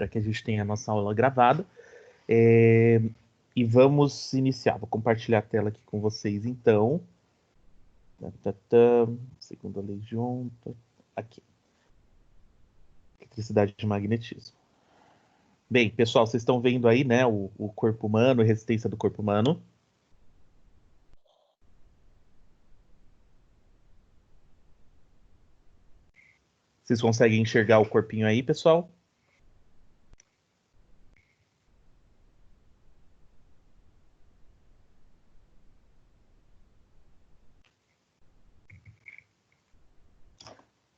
para que a gente tenha a nossa aula gravada. E vamos iniciar. Vou compartilhar a tela aqui com vocês, então. Segunda lei de Ohm. Aqui. Eletricidade de magnetismo. Bem, pessoal, vocês estão vendo aí, né, o corpo humano, a resistência do corpo humano. Vocês conseguem enxergar o corpinho aí, pessoal?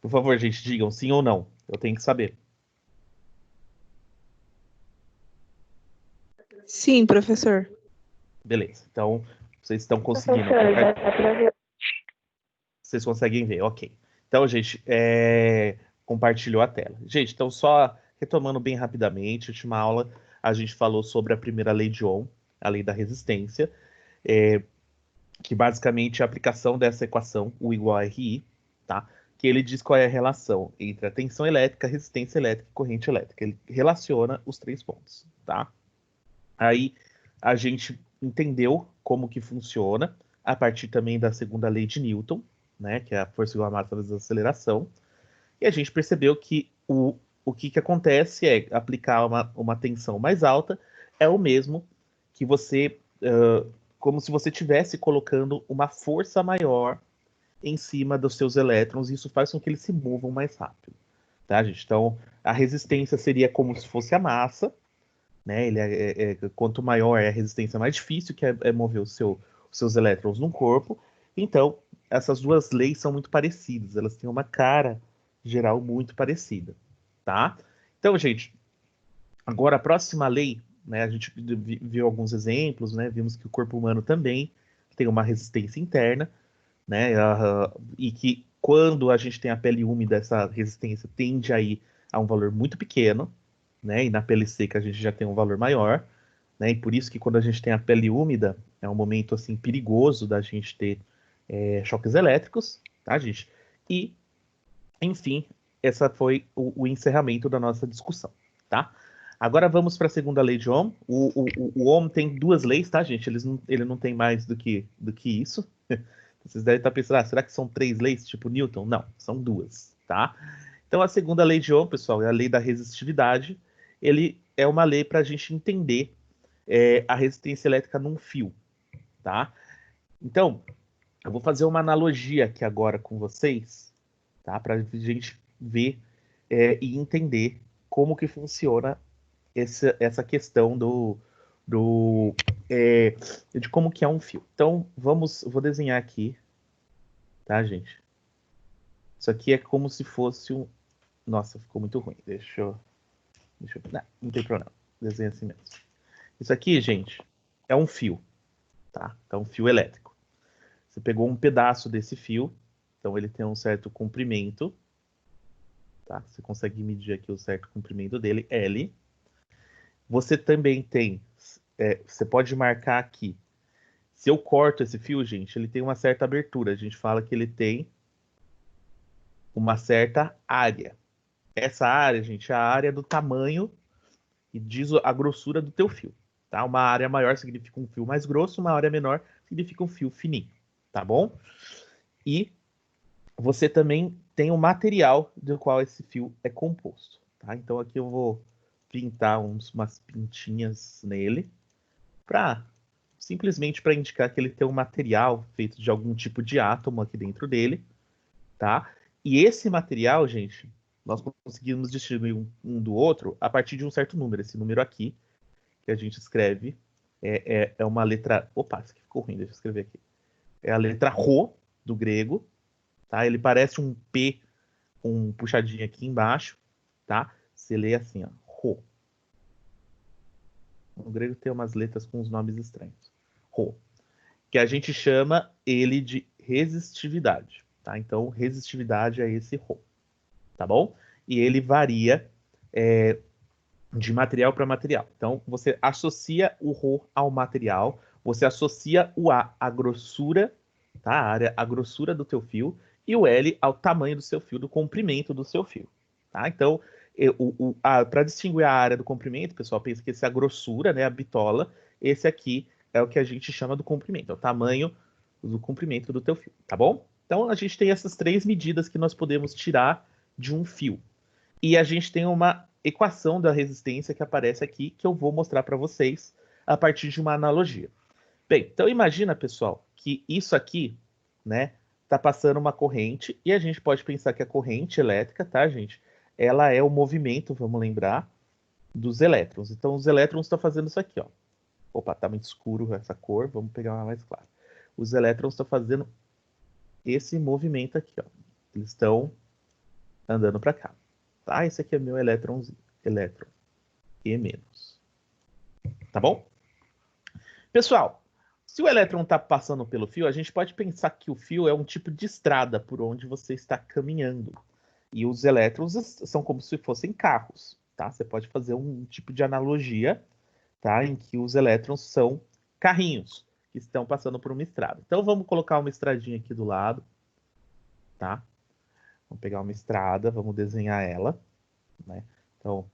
Por favor, gente, digam sim ou não. Eu tenho que saber. Sim, professor. Beleza. Então, vocês estão conseguindo. Vocês conseguem ver, ok. Então, gente, compartilhou a tela. Gente, então só retomando bem rapidamente, última aula a gente falou sobre a primeira lei de Ohm, a lei da resistência, que basicamente é a aplicação dessa equação, U igual a RI, tá? Que ele diz qual é a relação entre a tensão elétrica, resistência elétrica e corrente elétrica. Ele relaciona os três pontos, tá? Aí a gente entendeu como que funciona, a partir também da segunda lei de Newton, né, que é a força igual a massa vezes a aceleração, e a gente percebeu que o que acontece é aplicar uma tensão mais alta é o mesmo que você, como se você estivesse colocando uma força maior em cima dos seus elétrons, e isso faz com que eles se movam mais rápido, tá, gente? Então, a resistência seria como se fosse a massa, né? Quanto maior é a resistência, mais difícil que é mover os seus elétrons num corpo. Então, essas duas leis são muito parecidas, elas têm uma cara geral muito parecida, tá? Então, gente, agora a próxima lei, né? A gente viu alguns exemplos, né? Vimos que o corpo humano também tem uma resistência interna, né? E que quando a gente tem a pele úmida, essa resistência tende a ir a um valor muito pequeno, né? E na pele seca a gente já tem um valor maior, né? E por isso que quando a gente tem a pele úmida, é um momento assim perigoso da gente ter choques elétricos, tá, gente? E, enfim, essa foi o encerramento da nossa discussão, tá? Agora vamos para a segunda lei de Ohm. O Ohm tem duas leis, tá, gente? Ele não tem mais do que isso. Vocês devem estar pensando, será que são três leis, tipo Newton? Não, são duas, tá? Então, a segunda lei de Ohm, pessoal, é a lei da resistividade. Ele é uma lei para a gente entender a resistência elétrica num fio, tá? Então, eu vou fazer uma analogia aqui agora com vocês, tá? Para a gente ver e entender como que funciona essa questão de como que é um fio. Então, vou desenhar aqui, tá, gente? Isso aqui é como se fosse um... Nossa, ficou muito ruim. Deixa eu... Não tem problema. Desenho assim mesmo. Isso aqui, gente, é um fio, tá? Então, um fio elétrico. Você pegou um pedaço desse fio, então ele tem um certo comprimento, tá? Você consegue medir aqui o certo comprimento dele, L. Você também tem... você pode marcar aqui. Se eu corto esse fio, gente, ele tem uma certa abertura. A gente fala que ele tem uma certa área. Essa área, gente, é a área do tamanho e diz a grossura do teu fio, tá? Uma área maior significa um fio mais grosso, uma área menor significa um fio fininho, tá bom? E você também tem o material do qual esse fio é composto, tá? Então aqui eu vou pintar umas pintinhas nele, simplesmente para indicar que ele tem um material feito de algum tipo de átomo aqui dentro dele, tá? E esse material, gente, nós conseguimos distinguir um do outro a partir de um certo número. Esse número aqui, que a gente escreve, é uma letra... Opa, isso aqui ficou ruim, deixa eu escrever aqui. É a letra Rho, do grego, tá? Ele parece um P com um puxadinho aqui embaixo, tá? Você lê assim, ó, Rho. No grego tem umas letras com uns nomes estranhos. Rho. Que a gente chama ele de resistividade, tá? Então, resistividade é esse Rho, tá bom? E ele varia de material para material. Então, você associa o Rho ao material, você associa o A à grossura, tá? A grossura do teu fio, e o L ao tamanho do seu fio, do comprimento do seu fio, tá? Então, para distinguir a área do comprimento, pessoal, pensa que essa é a grossura, né, a bitola, esse aqui é o que a gente chama do comprimento, é o tamanho do comprimento do teu fio, tá bom? Então, a gente tem essas 3 medidas que nós podemos tirar de um fio. E a gente tem uma equação da resistência que aparece aqui, que eu vou mostrar para vocês a partir de uma analogia. Bem, então imagina, pessoal, que isso aqui, né, tá passando uma corrente, e a gente pode pensar que a corrente elétrica, tá, gente? Ela é o movimento, vamos lembrar, dos elétrons. Então, os elétrons estão fazendo isso aqui, ó. Opa, tá muito escuro essa cor, vamos pegar uma mais clara. Os elétrons estão fazendo esse movimento aqui, ó. Eles estão andando para cá. Tá? Esse aqui é meu elétron E menos. Tá bom? Pessoal, se o elétron está passando pelo fio, a gente pode pensar que o fio é um tipo de estrada por onde você está caminhando. E os elétrons são como se fossem carros, tá? Você pode fazer um tipo de analogia, tá? Em que os elétrons são carrinhos que estão passando por uma estrada. Então vamos colocar uma estradinha aqui do lado, tá? Vamos pegar uma estrada, vamos desenhar ela, né? Então,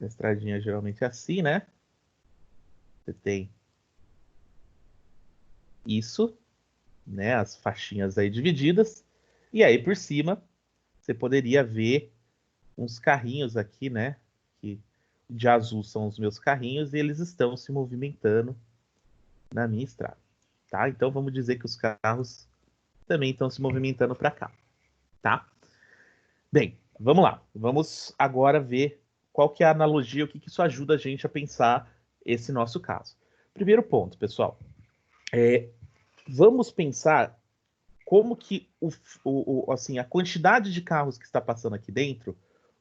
a estradinha geralmente é assim, né? Você tem isso, né? As faixinhas aí divididas. E aí, por cima, você poderia ver uns carrinhos aqui, né? Que de azul são os meus carrinhos e eles estão se movimentando na minha estrada, tá? Então, vamos dizer que os carros também estão se movimentando para cá, tá? Bem, vamos lá. Vamos agora ver qual que é a analogia, o que isso ajuda a gente a pensar esse nosso caso. Primeiro ponto, pessoal. Vamos pensar como que assim, a quantidade de carros que está passando aqui dentro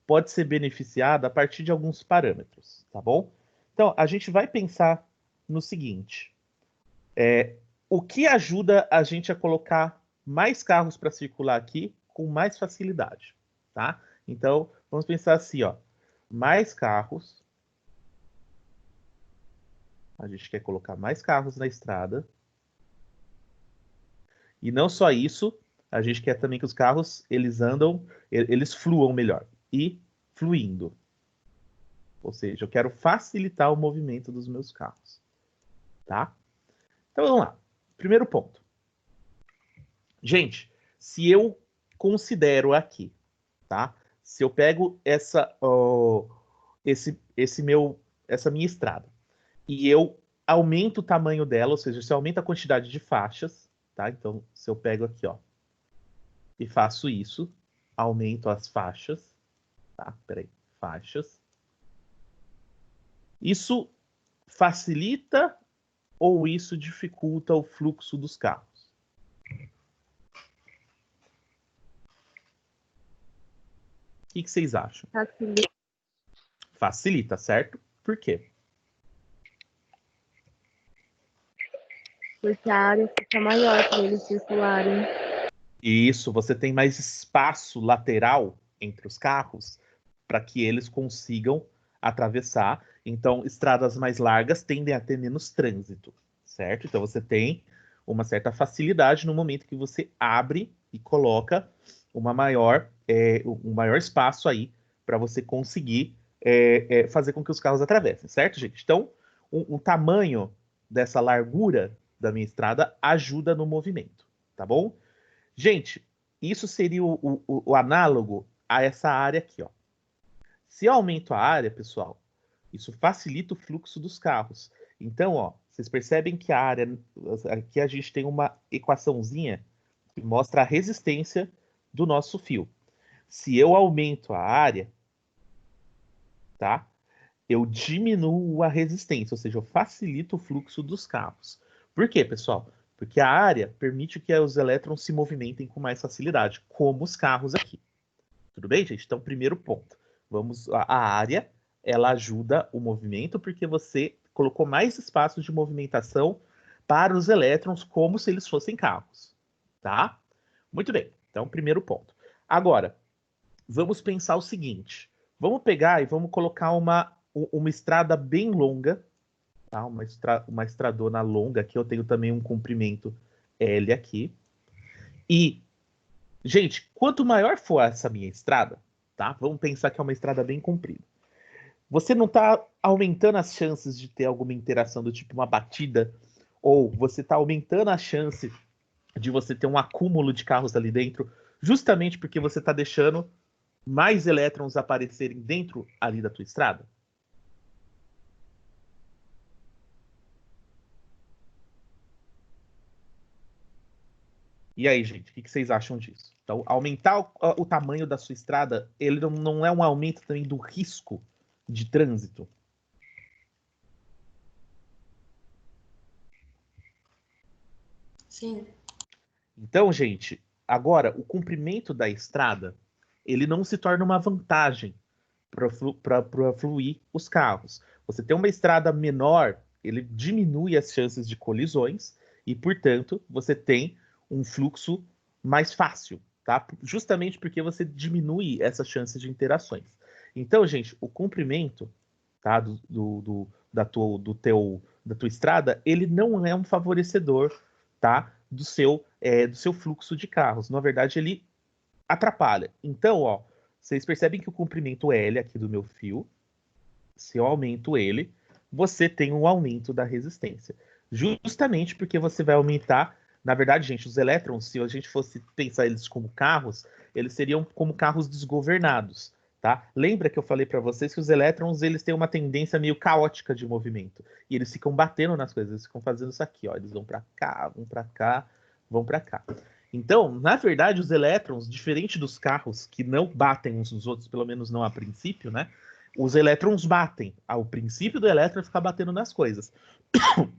pode ser beneficiada a partir de alguns parâmetros, tá bom? Então, a gente vai pensar no seguinte. O que ajuda a gente a colocar mais carros para circular aqui com mais facilidade, tá? Então, vamos pensar assim, ó. Mais carros. A gente quer colocar mais carros na estrada. E não só isso, a gente quer também que os carros, eles fluam melhor. E fluindo. Ou seja, eu quero facilitar o movimento dos meus carros, tá? Então, vamos lá. Primeiro ponto. Gente, se eu considero aqui, tá? Se eu pego essa minha estrada e eu aumento o tamanho dela, ou seja, se eu aumento a quantidade de faixas, tá? Então, se eu pego aqui, ó, e faço isso, aumento as faixas, tá? Peraí, faixas. Isso facilita ou isso dificulta o fluxo dos carros? O que vocês acham? Facilita. Facilita, certo? Por quê? Porque a área fica maior para eles circularem. Isso, você tem mais espaço lateral entre os carros para que eles consigam atravessar. Então, estradas mais largas tendem a ter menos trânsito, certo? Então, você tem uma certa facilidade no momento que você abre e coloca um maior espaço aí para você conseguir fazer com que os carros atravessem, certo, gente? Então, o tamanho dessa largura da minha estrada ajuda no movimento, tá bom? Gente, isso seria o análogo a essa área aqui, ó. Se eu aumento a área, pessoal, isso facilita o fluxo dos carros. Então, ó, vocês percebem que a área, aqui a gente tem uma equaçãozinha que mostra a resistência do nosso fio. Se eu aumento a área, tá? Eu diminuo a resistência, ou seja, eu facilito o fluxo dos carros. Por quê, pessoal? Porque a área permite que os elétrons se movimentem com mais facilidade, como os carros aqui. Tudo bem, gente? Então, primeiro ponto. A área, ela ajuda o movimento porque você colocou mais espaço de movimentação para os elétrons como se eles fossem carros, tá? Muito bem. Então, primeiro ponto. Agora, vamos pensar o seguinte. Vamos pegar e vamos colocar uma estrada bem longa, tá? Uma estradona longa, aqui eu tenho também um comprimento L aqui. E, gente, quanto maior for essa minha estrada, tá? Vamos pensar que é uma estrada bem comprida. Você não está aumentando as chances de ter alguma interação do tipo uma batida, ou você está aumentando a chance de você ter um acúmulo de carros ali dentro, justamente porque você está deixando mais elétrons aparecerem dentro ali da tua estrada? E aí, gente, o que vocês acham disso? Então, aumentar o tamanho da sua estrada, ele não é um aumento também do risco de trânsito? Sim. Então, gente, agora, o comprimento da estrada, ele não se torna uma vantagem para fluir os carros. Você tem uma estrada menor, ele diminui as chances de colisões e, portanto, você tem um fluxo mais fácil, tá? Justamente porque você diminui essas chances de interações. Então, gente, o comprimento, tá, da tua estrada, ele não é um favorecedor, tá, do seu fluxo de carros. Na verdade, ele atrapalha. Então, ó, vocês percebem que o comprimento L aqui do meu fio, se eu aumento ele, você tem um aumento da resistência. Justamente porque você vai aumentar. Na verdade, gente, os elétrons, se a gente fosse pensar eles como carros, eles seriam como carros desgovernados, tá? Lembra que eu falei para vocês que os elétrons eles têm uma tendência meio caótica de movimento e eles ficam batendo nas coisas, eles ficam fazendo isso aqui, ó, eles vão para cá, vão para cá, vão para cá. Então, na verdade, os elétrons, diferente dos carros que não batem uns nos outros, pelo menos não a princípio, né? Os elétrons batem. O princípio do elétron é ficar batendo nas coisas.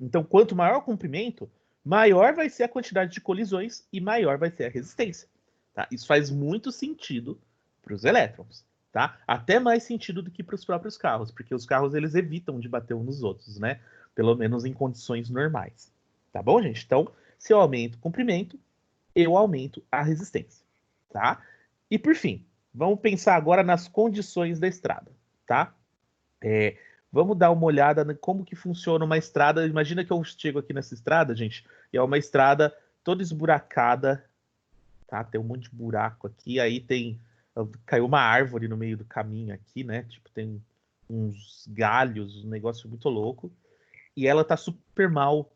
Então, quanto maior o comprimento, maior vai ser a quantidade de colisões e maior vai ser a resistência. Tá? Isso faz muito sentido para os elétrons. Tá? Até mais sentido do que para os próprios carros, porque os carros eles evitam de bater uns nos outros, né? Pelo menos em condições normais. Tá bom, gente? Então, se eu aumento o comprimento, eu aumento a resistência. Tá? E por fim, vamos pensar agora nas condições da estrada. Tá? Vamos dar uma olhada em como que funciona uma estrada. Imagina que eu chego aqui nessa estrada, gente, e é uma estrada toda esburacada, tá? Tem um monte de buraco aqui, aí caiu uma árvore no meio do caminho aqui, né? Tipo, tem uns galhos, um negócio muito louco, e ela tá super mal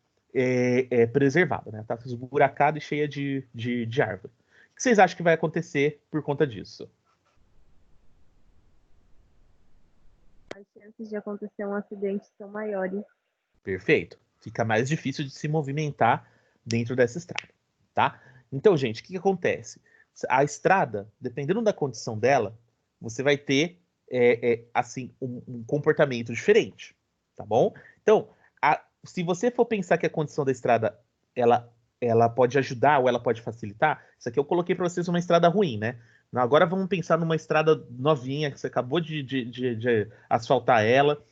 preservada, né? Tá esburacada e cheia de árvore. O que vocês acham que vai acontecer por conta disso? As chances de acontecer um acidente são maiores. Perfeito. Fica mais difícil de se movimentar dentro dessa estrada, tá? Então, gente, o que acontece? A estrada, dependendo da condição dela, você vai ter assim um comportamento diferente, tá bom? Então, se você for pensar que a condição da estrada ela, ela pode ajudar ou ela pode facilitar, isso aqui eu coloquei para vocês uma estrada ruim, né? Agora vamos pensar numa estrada novinha que você acabou de asfaltar ela.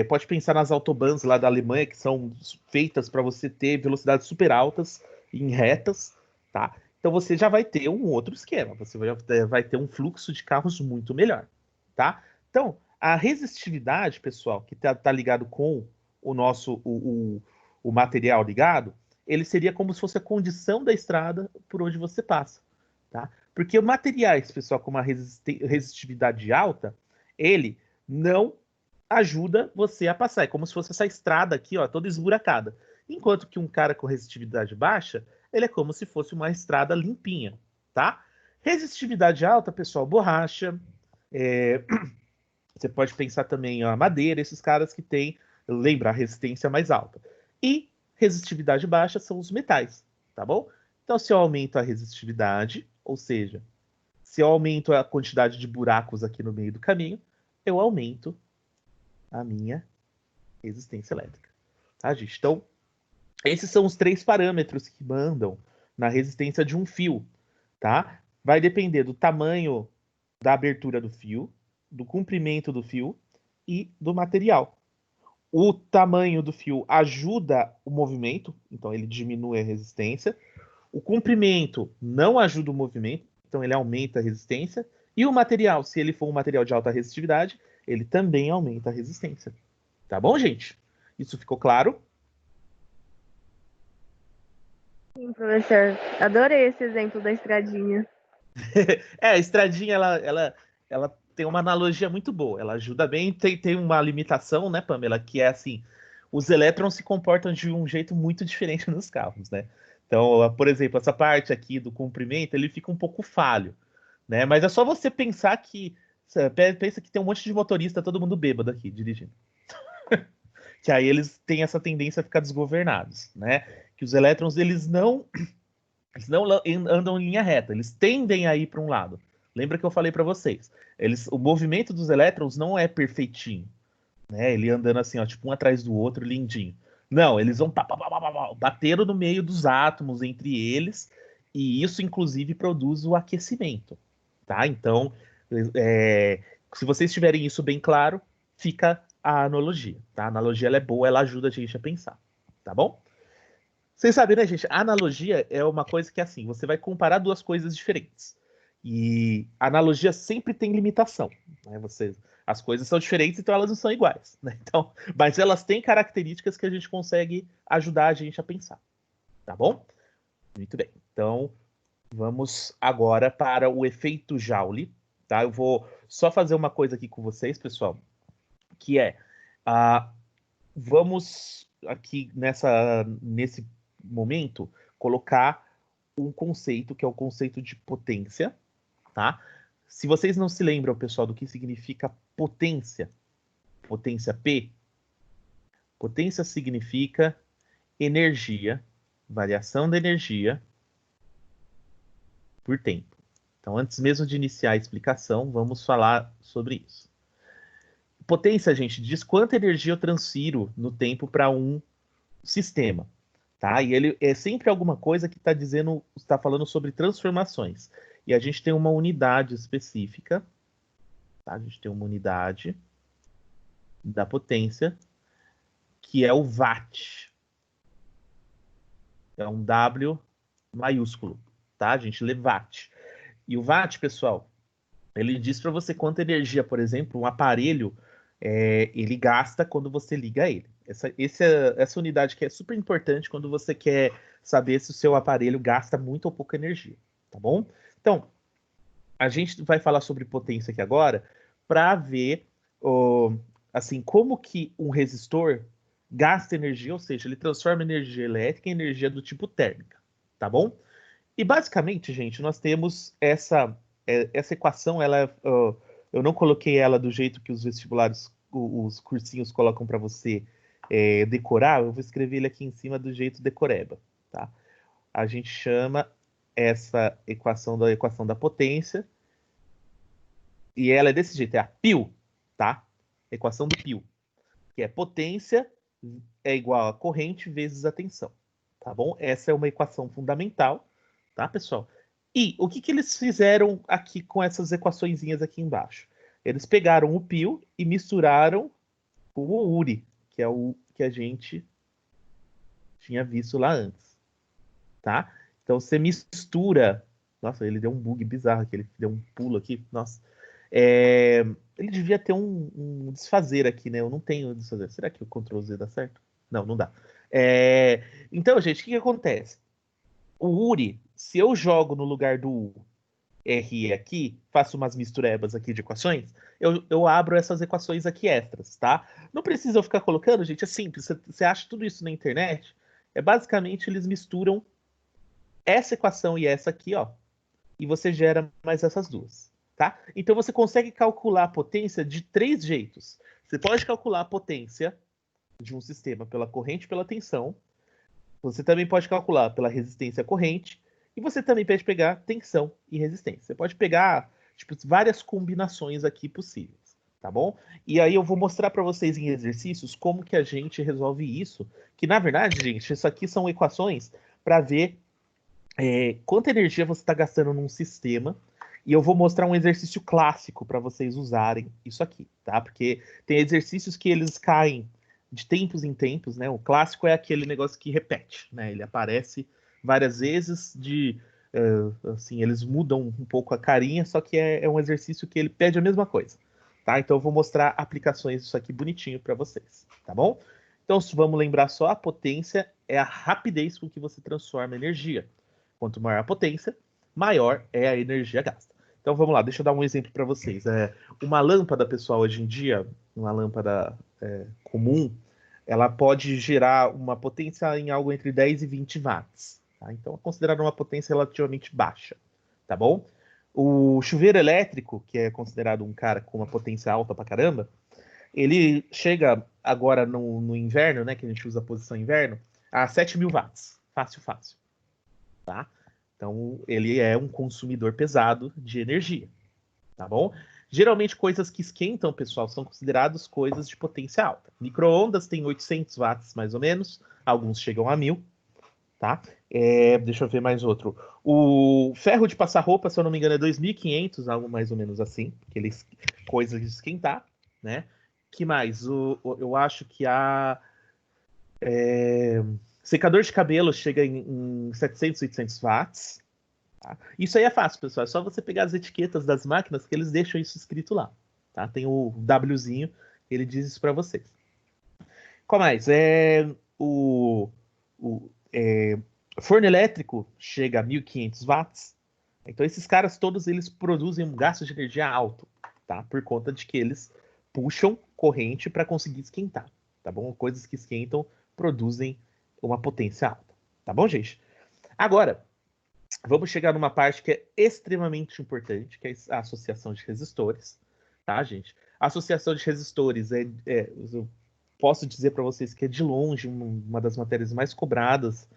Pode pensar nas autobahns lá da Alemanha, que são feitas para você ter velocidades super altas em retas, tá? Então você já vai ter um outro esquema, você vai ter um fluxo de carros muito melhor, tá? Então, a resistividade, pessoal, que tá ligado com o nosso o material ligado, ele seria como se fosse a condição da estrada por onde você passa, tá? Porque materiais, pessoal, com uma resistividade alta, ele não ajuda você a passar. É como se fosse essa estrada aqui, ó, toda esburacada. Enquanto que um cara com resistividade baixa, ele é como se fosse uma estrada limpinha, tá? Resistividade alta, pessoal, borracha. é, Você pode pensar também a madeira, esses caras que têm, lembra, a resistência mais alta. E resistividade baixa são os metais, tá bom? Então, se eu aumento a resistividade, ou seja, se eu aumento a quantidade de buracos aqui no meio do caminho, eu aumento a minha resistência elétrica. Tá, gente? Então, esses são os três parâmetros que mandam na resistência de um fio, tá? Vai depender do tamanho da abertura do fio, do comprimento do fio e do material. O tamanho do fio ajuda o movimento, então ele diminui a resistência. O comprimento não ajuda o movimento, então ele aumenta a resistência. E o material, se ele for um material de alta resistividade, ele também aumenta a resistência. Tá bom, gente? Isso ficou claro? Sim, professor. Adorei esse exemplo da estradinha. A estradinha, ela ela tem uma analogia muito boa, ela ajuda bem, tem uma limitação, né, Pamela, que é assim, os elétrons se comportam de um jeito muito diferente nos carros, né? Então, por exemplo, essa parte aqui do comprimento, ele fica um pouco falho, né? Mas é só você pensar que, pensa que tem um monte de motorista, todo mundo bêbado aqui, dirigindo. Que aí eles têm essa tendência a ficar desgovernados, né? Que os elétrons, eles não andam em linha reta, eles tendem a ir para um lado. Lembra que eu falei para vocês? O movimento dos elétrons não é perfeitinho, né? Ele andando assim, ó, tipo um atrás do outro, lindinho. Não, eles vão bateram no meio dos átomos entre eles, e isso, inclusive, produz o aquecimento, tá? Então, é, se vocês tiverem isso bem claro, fica a analogia, tá? A analogia ela é boa, ela ajuda a gente a pensar, tá bom? Vocês sabem, né, gente? A analogia é uma coisa que, assim, você vai comparar duas coisas diferentes. E a analogia sempre tem limitação, né? As coisas são diferentes, então elas não são iguais, né? Então, mas elas têm características que a gente consegue ajudar a gente a pensar, tá bom? Muito bem. Então, vamos agora para o efeito Joule, tá? Eu vou só fazer uma coisa aqui com vocês, pessoal, que é, uh, vamos aqui nesse momento colocar um conceito que é o conceito de potência, tá? Se vocês não se lembram, pessoal, do que significa potência, potência P, potência significa energia, variação da energia por tempo. Então, antes mesmo de iniciar a explicação, vamos falar sobre isso. Potência, gente, diz quanta energia eu transfiro no tempo para um sistema, tá? E ele é sempre alguma coisa que está falando sobre transformações. E a gente tem uma unidade específica, tá? A gente tem uma unidade da potência, que é o watt. É um W maiúsculo, tá? A gente lê watt. E o watt, pessoal, ele diz para você quanta energia, por exemplo, um aparelho ele gasta quando você liga ele. Essa unidade que é super importante quando você quer saber se o seu aparelho gasta muito ou pouca energia, tá bom? Então, a gente vai falar sobre potência aqui agora para ver assim, como que um resistor gasta energia, ou seja, ele transforma energia elétrica em energia do tipo térmica, tá bom? E basicamente, gente, nós temos essa equação, eu não coloquei ela do jeito que os vestibulares, os cursinhos colocam para você decorar, eu vou escrever ele aqui em cima do jeito decoreba, tá? A gente chama essa equação da equação da potência, e ela é desse jeito, é a π, tá? Equação do π, que é potência é igual a corrente vezes a tensão, tá bom? Essa é uma equação fundamental, tá, pessoal? E o que eles fizeram aqui com essas equaçõezinhas aqui embaixo? Eles pegaram o π e misturaram com o Uri, que é o que a gente tinha visto lá antes, tá? Então você mistura... Nossa, ele deu um bug bizarro aqui, ele deu um pulo aqui, nossa. Ele devia ter um desfazer aqui, né? Eu não tenho desfazer. Será que o Ctrl Z dá certo? Não, não dá. Então, gente, o que acontece? O Uri, se eu jogo no lugar do RE aqui, faço umas misturebas aqui de equações, eu abro essas equações aqui extras, tá? Não precisa eu ficar colocando, gente, é simples. Você acha tudo isso na internet. Basicamente, eles misturam essa equação e essa aqui, ó. E você gera mais essas duas, tá? Então você consegue calcular a potência de 3 jeitos. Você pode calcular a potência de um sistema pela corrente e pela tensão. Você também pode calcular pela resistência à corrente. E você também pode pegar tensão e resistência. Você pode pegar várias combinações aqui possíveis, tá bom? E aí eu vou mostrar para vocês em exercícios como que a gente resolve isso. Que na verdade, gente, isso aqui são equações para ver quanta energia você está gastando num sistema. E eu vou mostrar um exercício clássico para vocês usarem isso aqui, tá? Porque tem exercícios que eles caem de tempos em tempos, né? O clássico é aquele negócio que repete, né? Ele aparece várias vezes assim, eles mudam um pouco a carinha, só que é um exercício que ele pede a mesma coisa, tá? Então eu vou mostrar aplicações disso aqui bonitinho para vocês, tá bom? Então, vamos lembrar só, a potência é a rapidez com que você transforma energia. Quanto maior a potência, maior é a energia gasta. Então vamos lá, deixa eu dar um exemplo para vocês. Uma lâmpada, pessoal, hoje em dia, uma lâmpada comum, ela pode gerar uma potência em algo entre 10 e 20 watts. Tá? Então é considerada uma potência relativamente baixa, tá bom? O chuveiro elétrico, que é considerado um cara com uma potência alta pra caramba, ele chega agora no inverno, né, que a gente usa a posição inverno, a 7.000 watts. Fácil, fácil. Tá? Então, ele é um consumidor pesado de energia, tá bom? Geralmente, coisas que esquentam, pessoal, são consideradas coisas de potência alta. Micro-ondas tem 800 watts, mais ou menos. Alguns chegam a 1.000, tá? Deixa eu ver mais outro. O ferro de passar roupa, se eu não me engano, é 2.500, algo mais ou menos assim. Coisa de esquentar, né? Que mais? Eu acho que a secador de cabelo chega em 700, 800 watts. Tá? Isso aí é fácil, pessoal. É só você pegar as etiquetas das máquinas que eles deixam isso escrito lá. Tá? Tem o Wzinho, ele diz isso para vocês. Qual mais? O forno elétrico chega a 1.500 watts. Então, esses caras todos eles produzem um gasto de energia alto, tá? Por conta de que eles puxam corrente para conseguir esquentar, tá bom? Coisas que esquentam produzem uma potência alta, tá bom, gente? Agora, vamos chegar numa parte que é extremamente importante, que é a associação de resistores, tá, gente? A associação de resistores eu posso dizer para vocês que é de longe uma das matérias mais cobradas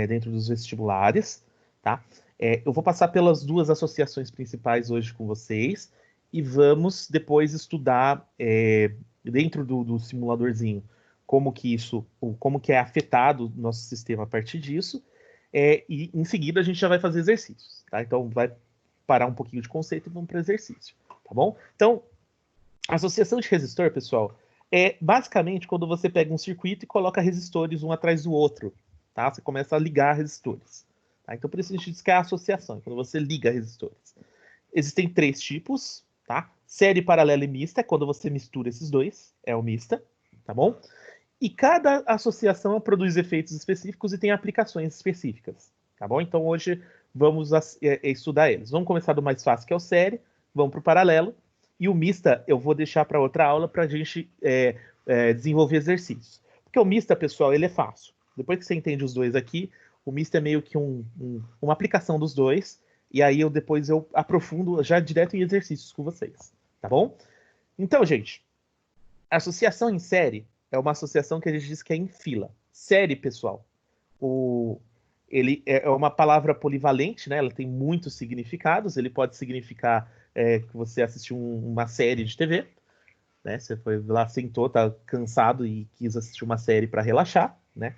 dentro dos vestibulares, tá? Eu vou passar pelas duas associações principais hoje com vocês e vamos depois estudar dentro do simuladorzinho como que é afetado o nosso sistema a partir disso. E em seguida a gente já vai fazer exercícios, tá? Então vai parar um pouquinho de conceito e vamos para exercício, tá bom? Então, associação de resistor, pessoal, é basicamente quando você pega um circuito e coloca resistores um atrás do outro, tá? Você começa a ligar resistores. Tá? Então, por isso a gente diz que é a associação, quando você liga resistores. Existem 3 tipos, tá? Série paralela e mista, é quando você mistura esses dois, é o mista, tá bom? E cada associação produz efeitos específicos e tem aplicações específicas, tá bom? Então hoje vamos estudar eles. Vamos começar do mais fácil, que é o série, vamos para o paralelo, e o mista eu vou deixar para outra aula para a gente desenvolver exercícios. Porque o mista, pessoal, ele é fácil. Depois que você entende os dois aqui, o mista é meio que uma aplicação dos dois, e aí depois eu aprofundo já direto em exercícios com vocês, tá bom? Então, gente, associação em série é uma associação que a gente diz que é em fila. Série, pessoal, ele é uma palavra polivalente, né? Ela tem muitos significados. Ele pode significar que você assistiu uma série de TV, né? Você foi lá, sentou, tá cansado e quis assistir uma série para relaxar, né?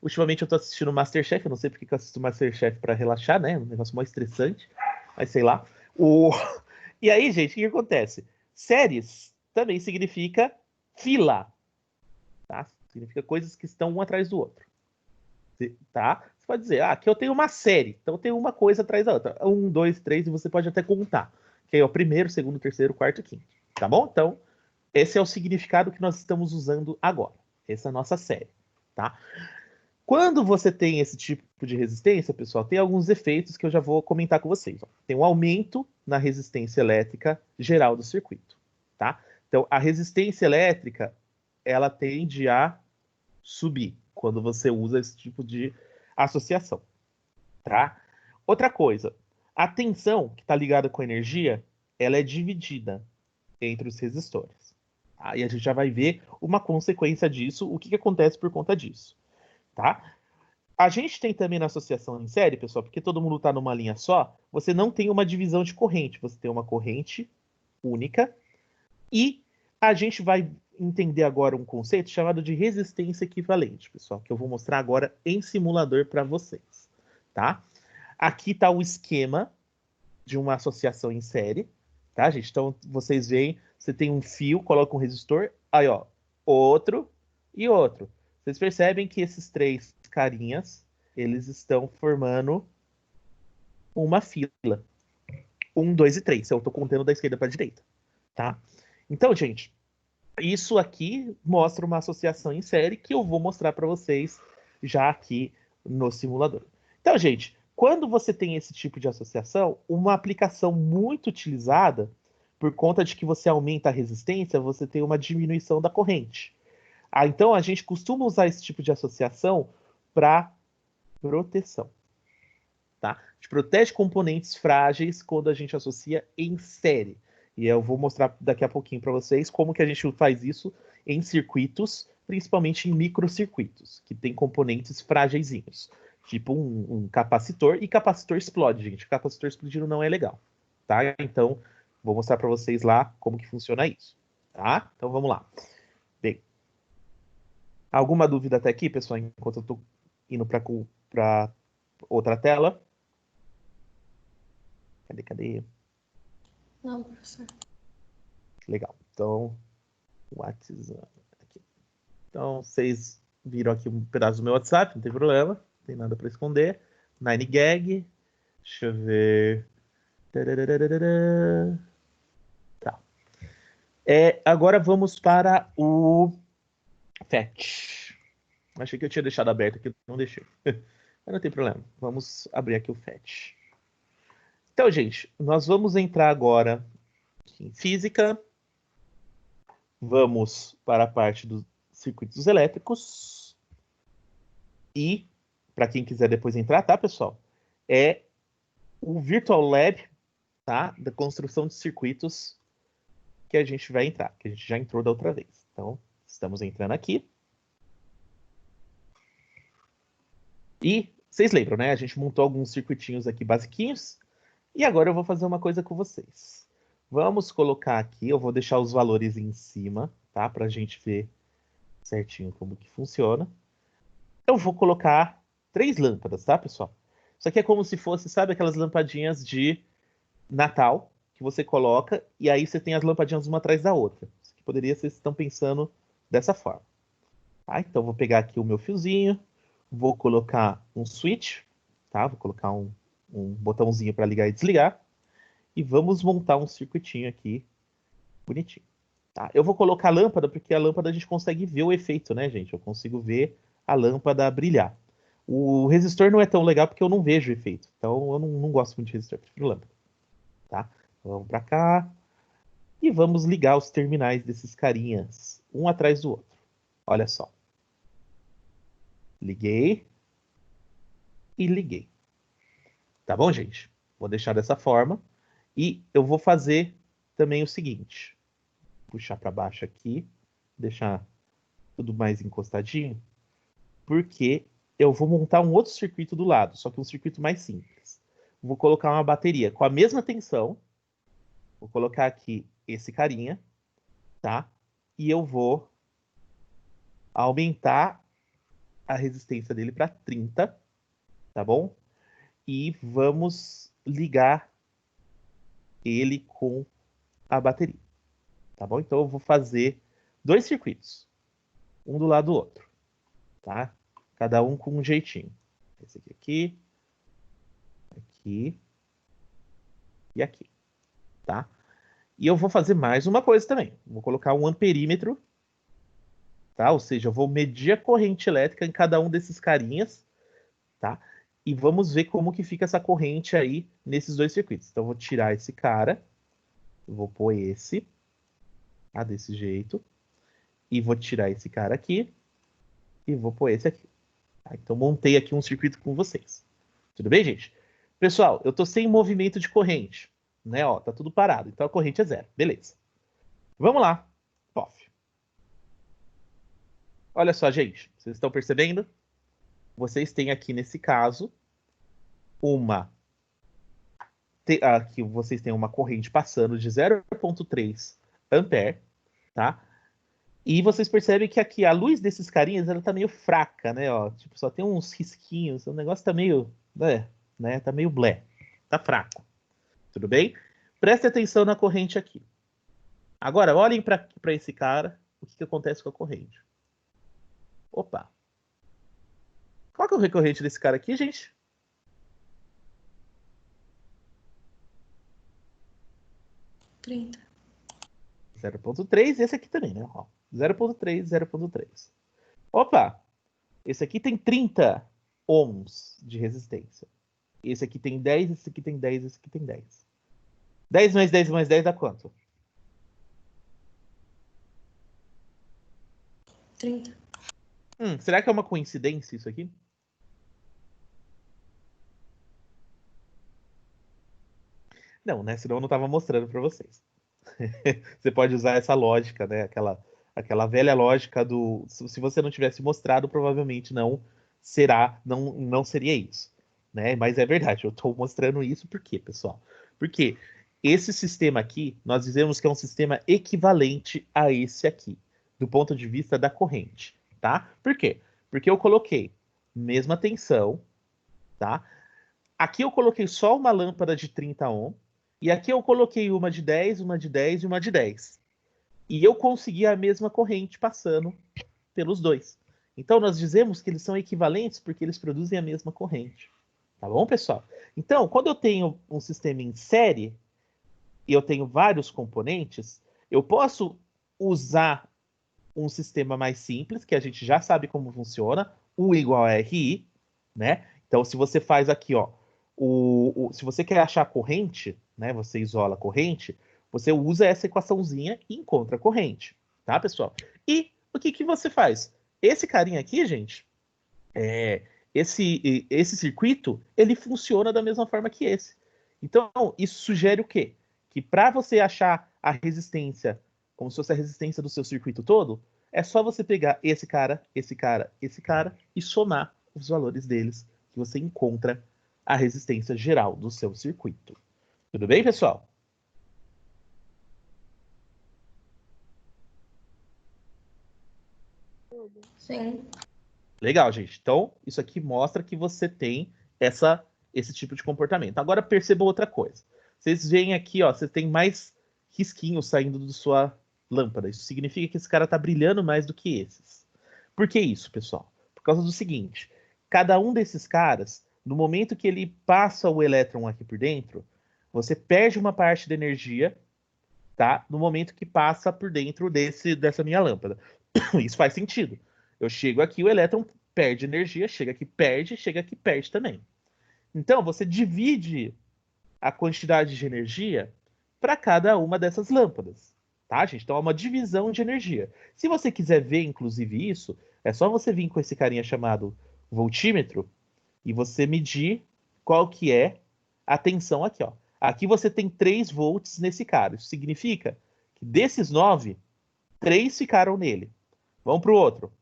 Ultimamente eu tô assistindo Masterchef, eu não sei porque que eu assisto Masterchef para relaxar, né? Um negócio mais estressante, mas sei lá. E aí, gente, o que acontece? Séries também significa fila, tá? Significa coisas que estão um atrás do outro, tá? Você pode dizer, aqui eu tenho uma série, então eu tenho uma coisa atrás da outra. 1, 2, 3, e você pode até contar. Que é o primeiro, segundo, terceiro, quarto e quinto, tá bom? Então, esse é o significado que nós estamos usando agora. Essa é a nossa série, tá? Quando você tem esse tipo de resistência, pessoal, tem alguns efeitos que eu já vou comentar com vocês. Ó. Tem um aumento na resistência elétrica geral do circuito, tá? Então, a resistência elétrica, ela tende a subir quando você usa esse tipo de associação, tá? Outra coisa, a tensão que está ligada com a energia, ela é dividida entre os resistores. Tá? E a gente já vai ver uma consequência disso, o que acontece por conta disso, tá? A gente tem também na associação em série, pessoal, porque todo mundo está numa linha só, você não tem uma divisão de corrente, você tem uma corrente única e a gente vai entender agora um conceito chamado de resistência equivalente, pessoal, que eu vou mostrar agora em simulador para vocês, tá? Aqui está o esquema de uma associação em série, tá, gente? Então, vocês veem, você tem um fio, coloca um resistor, aí, ó, outro e outro. Vocês percebem que esses 3 carinhas, eles estão formando uma fila. 1, 2 e 3. Eu estou contando da esquerda para a direita, tá? Então, gente, isso aqui mostra uma associação em série que eu vou mostrar para vocês já aqui no simulador. Então, gente, Quando você tem esse tipo de associação, uma aplicação muito utilizada, por conta de que você aumenta a resistência, você tem uma diminuição da corrente. Então, a gente costuma usar esse tipo de associação para proteção. Tá? A gente protege componentes frágeis quando a gente associa em série. E eu vou mostrar daqui a pouquinho para vocês como que a gente faz isso em circuitos, principalmente em microcircuitos, que tem componentes frágeisinhos. Tipo um capacitor, e capacitor explode, gente. Capacitor explodindo não é legal, tá? Então, vou mostrar para vocês lá como que funciona isso, tá? Então, vamos lá. Bem, alguma dúvida até aqui, pessoal, enquanto eu estou indo para outra tela? Cadê? Não, professor. Legal. Então, WhatsApp aqui. Então, vocês viram aqui um pedaço do meu WhatsApp, não tem problema, não tem nada para esconder. 9gag, deixa eu ver. Tá. Agora vamos para o FET. Achei que eu tinha deixado aberto aqui, não deixei. Mas não tem problema. Vamos abrir aqui o FET. Então, gente, nós vamos entrar agora em física. Vamos para a parte dos circuitos elétricos. E, para quem quiser depois entrar, tá, pessoal? É o Virtual Lab, tá? Da construção de circuitos que a gente vai entrar, que a gente já entrou da outra vez. Então, estamos entrando aqui. E vocês lembram, né? A gente montou alguns circuitinhos aqui basiquinhos. E agora eu vou fazer uma coisa com vocês. Vamos colocar aqui, eu vou deixar os valores em cima, tá? Para a gente ver certinho como que funciona. Eu vou colocar 3 lâmpadas, tá, pessoal? Isso aqui é como se fosse, sabe, aquelas lampadinhas de Natal que você coloca e aí você tem as lampadinhas uma atrás da outra. Isso aqui poderia ser, vocês estão pensando dessa forma. Tá? Então, vou pegar aqui o meu fiozinho, vou colocar um switch, tá? Vou colocar um botãozinho para ligar e desligar. E vamos montar um circuitinho aqui bonitinho. Tá? Eu vou colocar a lâmpada, porque a lâmpada a gente consegue ver o efeito, né, gente? Eu consigo ver a lâmpada brilhar. O resistor não é tão legal porque eu não vejo o efeito. Então, eu não gosto muito de resistor, eu prefiro lâmpada. Tá? Então, vamos para cá. E vamos ligar os terminais desses carinhas, um atrás do outro. Olha só. Liguei. E liguei. Tá bom, gente? Vou deixar dessa forma. E eu vou fazer também o seguinte. Puxar para baixo aqui. Deixar tudo mais encostadinho. Porque eu vou montar um outro circuito do lado. Só que um circuito mais simples. Vou colocar uma bateria com a mesma tensão. Vou colocar aqui esse carinha. Tá? E eu vou aumentar a resistência dele para 30. Tá bom? E vamos ligar ele com a bateria. Tá bom? Então eu vou fazer 2 circuitos, um do lado do outro, tá? Cada um com um jeitinho. Esse aqui, aqui e aqui, tá? E eu vou fazer mais uma coisa também. Vou colocar um amperímetro, tá? Ou seja, eu vou medir a corrente elétrica em cada um desses carinhas, tá? E vamos ver como que fica essa corrente aí nesses 2 circuitos. Então eu vou tirar esse cara, vou pôr esse, tá? Desse jeito. E vou tirar esse cara aqui e vou pôr esse aqui. Tá? Então, montei aqui um circuito com vocês. Tudo bem, gente? Pessoal, eu estou sem movimento de corrente. Né? Ó, tá tudo parado. Então, a corrente é 0. Beleza. Vamos lá. Pof. Olha só, gente. Vocês estão percebendo? Vocês têm aqui, nesse caso, aqui vocês têm uma corrente passando de 0,3 ampere, tá? E vocês percebem que aqui a luz desses carinhas, ela tá meio fraca, né? Ó, tipo, só tem uns risquinhos, o negócio tá meio, né? Tá meio blé, tá fraco. Tudo bem? Preste atenção na corrente aqui. Agora, olhem para esse cara, o que acontece com a corrente. Opa. Qual que é o recorrente desse cara aqui, gente? Trinta. 0,3 e esse aqui também, né? 0,3, 0,3. Opa! Esse aqui tem 30 ohms de resistência. Esse aqui tem 10, esse aqui tem 10, esse aqui tem 10. 10 mais 10 mais 10 dá quanto? 30. Será que é uma coincidência isso aqui? Não, né? Senão eu não estava mostrando para vocês. Você pode usar essa lógica, né? Aquela velha lógica do... Se você não tivesse mostrado, provavelmente não seria isso. Né? Mas é verdade, eu estou mostrando isso por quê, pessoal? Porque esse sistema aqui, nós dizemos que é um sistema equivalente a esse aqui, do ponto de vista da corrente, tá? Por quê? Porque eu coloquei mesma tensão, tá? Aqui eu coloquei só uma lâmpada de 30 ohm, e aqui eu coloquei uma de 10, uma de 10 e uma de 10. E eu consegui a mesma corrente passando pelos dois. Então nós dizemos que eles são equivalentes porque eles produzem a mesma corrente. Tá bom, pessoal? Então, quando eu tenho um sistema em série e eu tenho vários componentes, eu posso usar um sistema mais simples, que a gente já sabe como funciona, U igual a RI, né? Então, se você faz aqui, ó, se você quer achar a corrente, né? Você isola a corrente, você usa essa equaçãozinha e encontra a corrente, tá, pessoal? E o que que você faz? Esse carinha aqui, gente, esse circuito, ele funciona da mesma forma que esse. Então, isso sugere o quê? Que para você achar a resistência, como se fosse a resistência do seu circuito todo, é só você pegar esse cara, esse cara, esse cara e somar os valores deles, que você encontra a resistência geral do seu circuito. Tudo bem, pessoal? Sim. Legal, gente. Então, isso aqui mostra que você tem esse tipo de comportamento. Agora, perceba outra coisa. Vocês veem aqui, ó, você tem mais risquinhos saindo da sua lâmpada. Isso significa que esse cara está brilhando mais do que esses. Por que isso, pessoal? Por causa do seguinte: cada um desses caras, no momento que ele passa o elétron aqui por dentro, você perde uma parte da energia, tá? No momento que passa por dentro dessa minha lâmpada. Isso faz sentido. Eu chego aqui, o elétron perde energia, chega aqui, perde também. Então, você divide a quantidade de energia para cada uma dessas lâmpadas, tá, gente? Então, é uma divisão de energia. Se você quiser ver, inclusive, isso, é só você vir com esse carinha chamado voltímetro e você medir qual que é a tensão aqui, ó. Aqui você tem 3 volts nesse cara. Isso significa que desses 9, 3 ficaram nele. Vamos para o outro.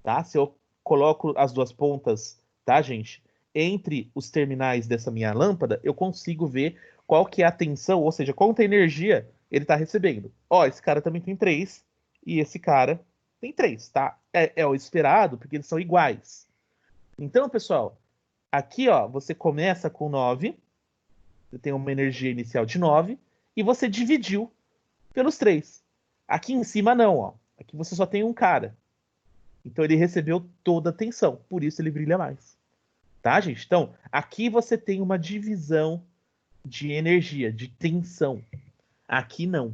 Tá? Se eu coloco as duas pontas, tá, gente, entre os terminais dessa minha lâmpada, eu consigo ver qual que é a tensão, ou seja, quanta energia ele está recebendo. Ó, esse cara também tem 3 e esse cara tem 3, tá? É o esperado, porque eles são iguais. Então, pessoal, aqui, ó, você começa com 9, você tem uma energia inicial de 9, e você dividiu pelos 3. Aqui em cima, não, ó. Aqui você só tem um cara. Então ele recebeu toda a atenção, por isso ele brilha mais. Tá, gente? Então, aqui você tem uma divisão de energia, de tensão. Aqui não.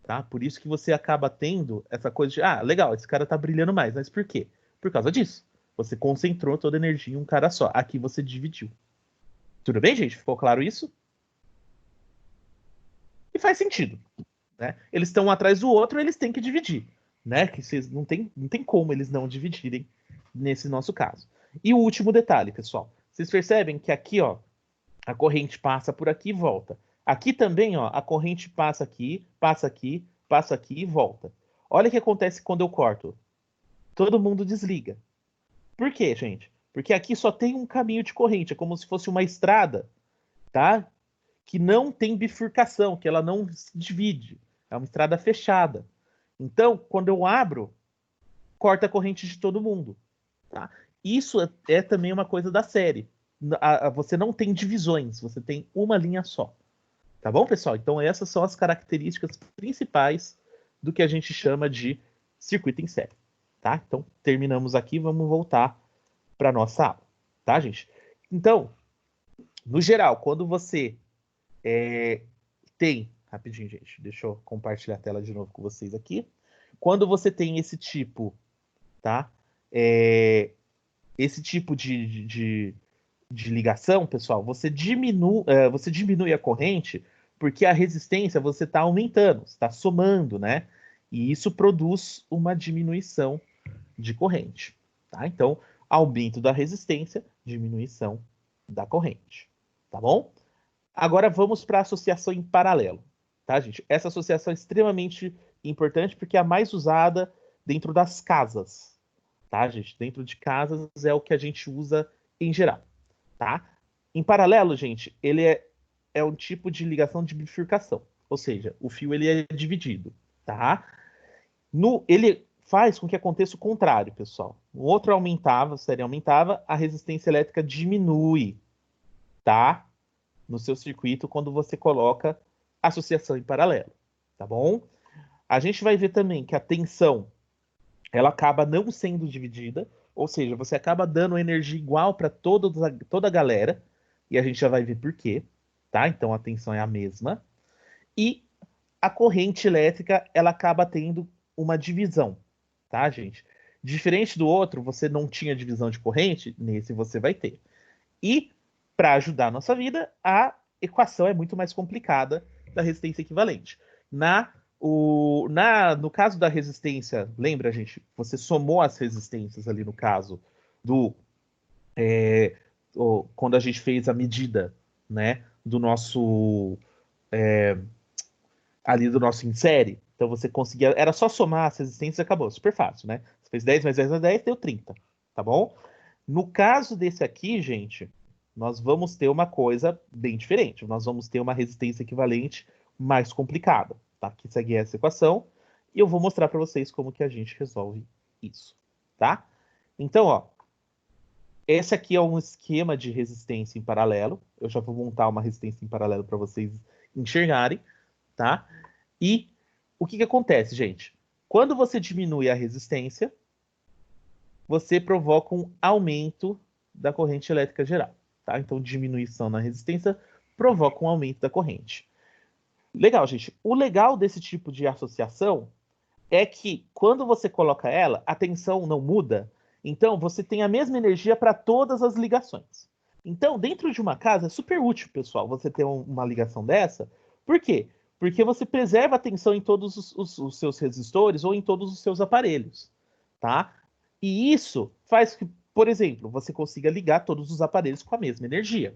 Tá? Por isso que você acaba tendo essa coisa de, legal, esse cara tá brilhando mais. Mas por quê? Por causa disso. Você concentrou toda a energia em um cara só. Aqui você dividiu. Tudo bem, gente? Ficou claro isso? E faz sentido. Né? Eles estão um atrás do outro, eles têm que dividir. Né? Que vocês não tem como eles não dividirem nesse nosso caso. E o último detalhe, pessoal. Vocês percebem que aqui, ó, a corrente passa por aqui e volta. Aqui também, ó, a corrente passa aqui, passa aqui, passa aqui e volta. Olha o que acontece quando eu corto. Todo mundo desliga. Por quê, gente? Porque aqui só tem um caminho de corrente, é como se fosse uma estrada, tá? Que não tem bifurcação, que ela não se divide. É uma estrada fechada. Então, quando eu abro, corta a corrente de todo mundo. Tá? Isso é também uma coisa da série. Você não tem divisões, você tem uma linha só. Tá bom, pessoal? Então, essas são as características principais do que a gente chama de circuito em série. Tá? Então, terminamos aqui, vamos voltar para nossa aula. Tá, gente? Então, no geral, quando você tem. Rapidinho, gente. Deixa eu compartilhar a tela de novo com vocês aqui. Quando você tem esse tipo, tá? Esse tipo de de ligação, pessoal, você diminui a corrente porque a resistência você está aumentando, está somando, né? E isso produz uma diminuição de corrente, tá? Então, aumento da resistência, diminuição da corrente, tá bom? Agora vamos para a associação em paralelo, tá, gente? Essa associação é extremamente importante porque é a mais usada dentro das casas, tá, gente? Dentro de casas é o que a gente usa em geral, tá? Em paralelo, gente, ele é um tipo de ligação de bifurcação, ou seja, o fio ele é dividido, tá? Ele faz com que aconteça o contrário, pessoal. O outro aumentava, a série aumentava, a resistência elétrica diminui, tá? No seu circuito quando você coloca associação em paralelo, tá bom? A gente vai ver também que a tensão ela acaba não sendo dividida, ou seja, você acaba dando energia igual para toda a galera, e a gente já vai ver por quê, tá? Então a tensão é a mesma. E a corrente elétrica ela acaba tendo uma divisão, tá, gente? Diferente do outro, você não tinha divisão de corrente, nesse você vai ter. E, para ajudar a nossa vida, a equação é muito mais complicada da resistência equivalente. No caso da resistência, lembra, gente? Você somou as resistências ali no caso quando a gente fez a medida, né, do nosso ali do nosso insere. Então você conseguia, era só somar as resistências e acabou, super fácil, né? Você fez 10 mais 10 mais 10, deu 30, tá bom? No caso desse aqui, gente, nós vamos ter uma coisa bem diferente. Nós vamos ter uma resistência equivalente mais complicada, tá? Que segue essa equação. E eu vou mostrar para vocês como que a gente resolve isso, tá? Então, ó, esse aqui é um esquema de resistência em paralelo. Eu já vou montar uma resistência em paralelo para vocês enxergarem, tá? E o que acontece, gente? Quando você diminui a resistência, você provoca um aumento da corrente elétrica geral, tá? Então, diminuição na resistência provoca um aumento da corrente. Legal, gente. O legal desse tipo de associação é que quando você coloca ela, a tensão não muda, então você tem a mesma energia para todas as ligações. Então, dentro de uma casa, é super útil, pessoal, você ter uma ligação dessa. Por quê? Porque você preserva a tensão em todos os seus resistores ou em todos os seus aparelhos, tá? E isso faz que, por exemplo, você consiga ligar todos os aparelhos com a mesma energia,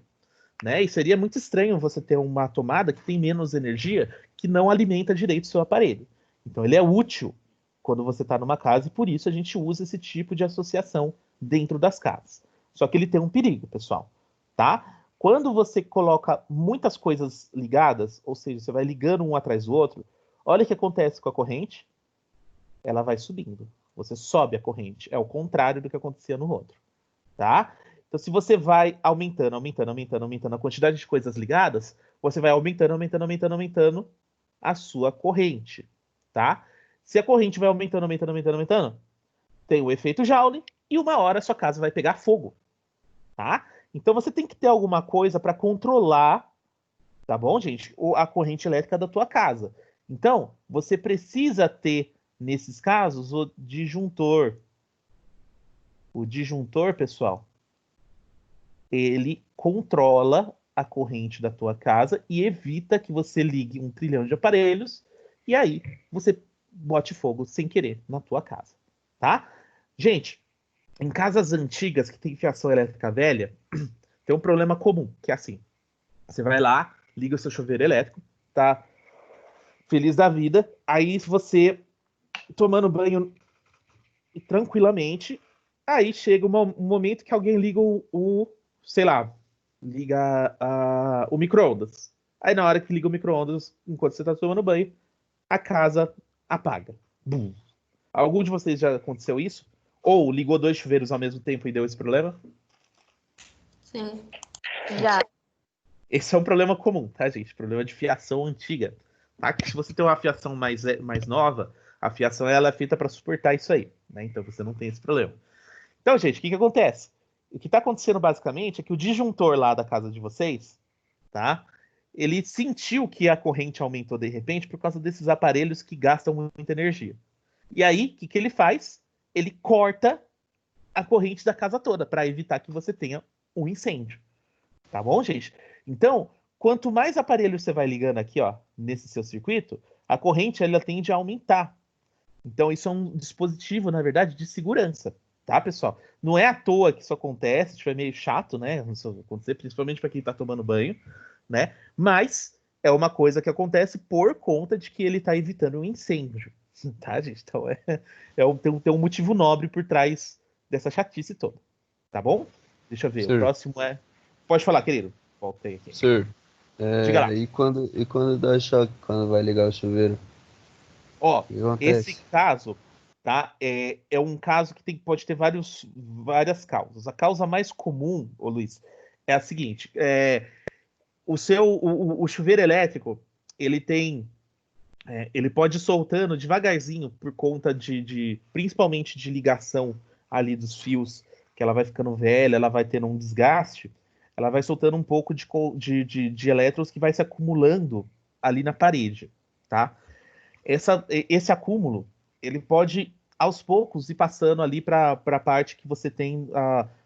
né? E seria muito estranho você ter uma tomada que tem menos energia que não alimenta direito o seu aparelho. Então, ele é útil quando você está numa casa e por isso a gente usa esse tipo de associação dentro das casas. Só que ele tem um perigo, pessoal, tá? Quando você coloca muitas coisas ligadas, ou seja, você vai ligando um atrás do outro, olha o que acontece com a corrente, ela vai subindo. Você sobe a corrente. É o contrário do que acontecia no outro, tá? Então, se você vai aumentando a quantidade de coisas ligadas, você vai aumentando a sua corrente, tá? Se a corrente vai aumentando, tem o efeito Joule e uma hora a sua casa vai pegar fogo, tá? Então, você tem que ter alguma coisa para controlar, tá bom, gente? A corrente elétrica da tua casa. Então, você precisa ter, nesses casos, o disjuntor. O disjuntor, pessoal, ele controla a corrente da tua casa e evita que você ligue 1 trilhão de aparelhos e aí você bote fogo sem querer na tua casa, tá? Gente, em casas antigas que tem fiação elétrica velha, tem um problema comum, que é assim, você vai lá, liga o seu chuveiro elétrico, tá feliz da vida, aí você tomando banho tranquilamente, aí chega um momento que alguém liga sei lá, liga o micro-ondas. Aí na hora que liga o micro-ondas, enquanto você tá tomando banho, a casa apaga. Bum. Algum de vocês já aconteceu isso? Ou ligou 2 chuveiros ao mesmo tempo e deu esse problema? Sim. Já. Esse é um problema comum, tá, gente? Problema de fiação antiga. Tá? Que se você tem uma fiação mais nova, a fiação ela é feita para suportar isso aí, né? Então você não tem esse problema. Então, gente, o que acontece? O que está acontecendo basicamente é que o disjuntor lá da casa de vocês, tá? Ele sentiu que a corrente aumentou de repente por causa desses aparelhos que gastam muita energia. E aí, o que ele faz? Ele corta a corrente da casa toda para evitar que você tenha um incêndio. Tá bom, gente? Então, quanto mais aparelhos você vai ligando aqui, ó, nesse seu circuito, a corrente ela tende a aumentar. Então, isso é um dispositivo, na verdade, de segurança, tá, pessoal? Não é à toa que isso acontece, isso é meio chato, né? Isso acontecer, principalmente para quem está tomando banho, né? Mas é uma coisa que acontece por conta de que ele está evitando um incêndio, tá, gente? Então, tem um motivo nobre por trás dessa chatice toda, tá bom? Deixa eu ver, o Sir, próximo é... Pode falar, querido. Voltei aqui. sir, Diga lá. e quando dá choque, quando vai ligar o chuveiro, Ó, o que esse acontece? caso, tá? É um caso que pode ter várias causas. A causa mais comum, ô Luiz, é a seguinte: o chuveiro elétrico, ele tem, ele pode ir soltando devagarzinho por conta principalmente de ligação ali dos fios, que ela vai ficando velha, ela vai tendo um desgaste, ela vai soltando um pouco de elétrons que vai se acumulando ali na parede, tá? Esse acúmulo, ele pode, aos poucos, ir passando ali para a parte que você tem,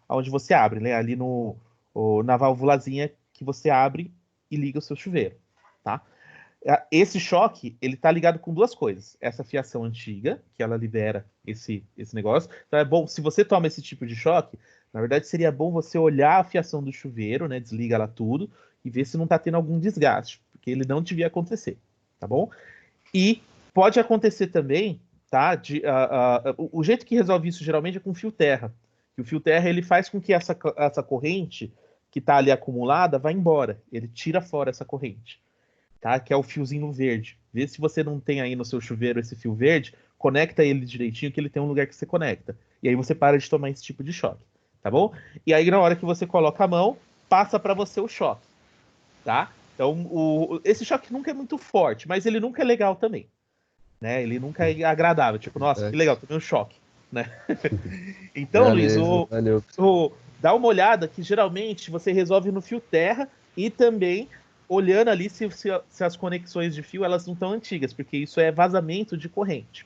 onde você abre, né? Ali na válvulazinha que você abre e liga o seu chuveiro, tá? Esse choque, ele tá ligado com duas coisas. Essa fiação antiga, que ela libera esse negócio. Então é bom, se você toma esse tipo de choque, na verdade seria bom você olhar a fiação do chuveiro, né? Desliga ela tudo e ver se não tá tendo algum desgaste, porque ele não devia acontecer, tá bom? E pode acontecer também, tá? O jeito que resolve isso geralmente é com fio terra. Que o fio terra ele faz com que essa corrente que está ali acumulada vá embora. Ele tira fora essa corrente, tá? Que é o fiozinho verde. Vê se você não tem aí no seu chuveiro esse fio verde, conecta ele direitinho, que ele tem um lugar que você conecta. E aí você para de tomar esse tipo de choque, tá bom? E aí na hora que você coloca a mão, passa para você o choque, tá? Então, esse choque nunca é muito forte, mas ele nunca é legal também, né? Ele nunca é agradável, tipo, nossa, que legal, Verdade. tomei um choque, né? Então, Luiz, Beleza, valeu. dá uma olhada que geralmente você resolve no fio terra e também olhando ali se as conexões de fio elas não estão antigas, porque isso é vazamento de corrente,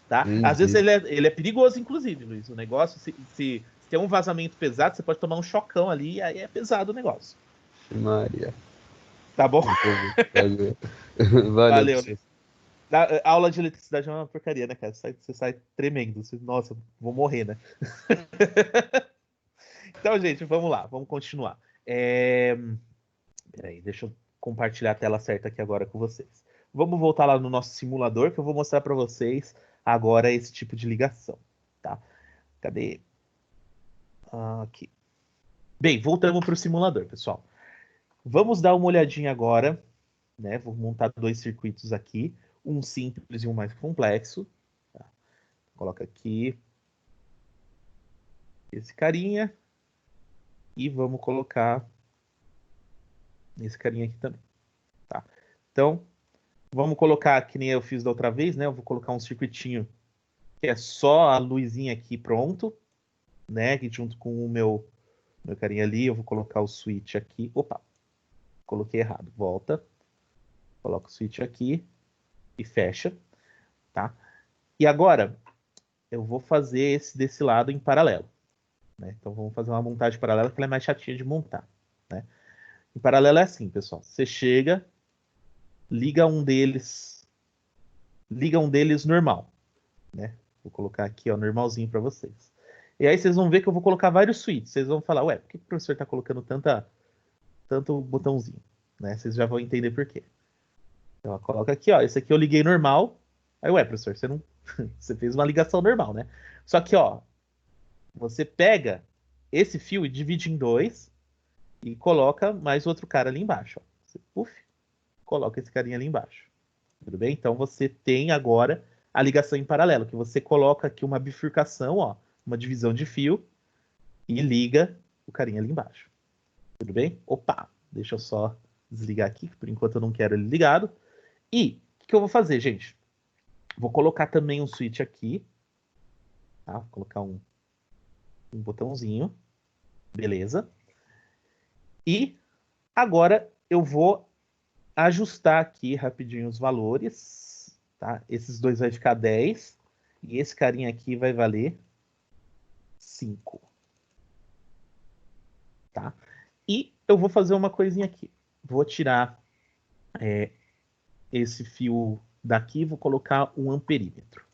tá? Às vezes Entendi. ele é perigoso, inclusive, Luiz. O negócio, se tem um vazamento pesado, você pode tomar um chocão ali e aí é pesado o negócio. Maria. Tá bom? Não tô vendo. Valeu. Valeu pra Valeu, você. Luiz. Aula de eletricidade é uma porcaria, né, cara? Você sai tremendo. Nossa, vou morrer, né? Então, gente, vamos lá, vamos continuar. Peraí, deixa eu compartilhar a tela certa aqui agora com vocês. Vamos voltar lá no nosso simulador, que eu vou mostrar para vocês agora esse tipo de ligação, tá? Cadê? Aqui. Bem, voltamos para o simulador, pessoal. Vamos dar uma olhadinha agora, né? Vou montar dois circuitos aqui, um simples e um mais complexo. Tá? Coloca aqui esse carinha e vamos colocar esse carinha aqui também, tá? Então, vamos colocar, que nem eu fiz da outra vez, né? Eu vou colocar um circuitinho que é só a luzinha aqui pronto, né? Aqui junto com o meu carinha ali, eu vou colocar o switch aqui. Opa, coloquei errado. Volta, coloca o switch aqui e fecha, tá? E agora, eu vou fazer esse desse lado em paralelo, né? Então, vamos fazer uma montagem paralela que ela é mais chatinha de montar, né? Em paralelo é assim, pessoal. Você chega, liga um deles normal, né? Vou colocar aqui, ó, normalzinho para vocês. E aí vocês vão ver que eu vou colocar vários switches. Vocês vão falar, ué, por que o professor está colocando tanto botãozinho? Né? Vocês já vão entender por quê. Então, ó, coloca aqui, ó, esse aqui eu liguei normal. Aí, ué, professor, você não... você fez uma ligação normal, né? Só que, ó, você pega esse fio e divide em dois e coloca mais outro cara ali embaixo, ó. Você, puf, coloca esse carinha ali embaixo. Tudo bem? Então você tem agora a ligação em paralelo, que você coloca aqui uma bifurcação, ó, uma divisão de fio e liga o carinha ali embaixo. Tudo bem? Opa, deixa eu só desligar aqui, que por enquanto eu não quero ele ligado. E o que eu vou fazer, gente? Vou colocar também um switch aqui, tá? Vou colocar um botãozinho, beleza? E agora eu vou ajustar aqui rapidinho os valores, tá? Esses dois vai ficar 10 e esse carinha aqui vai valer 5, tá? E eu vou fazer uma coisinha aqui. Vou tirar esse fio daqui e vou colocar um amperímetro.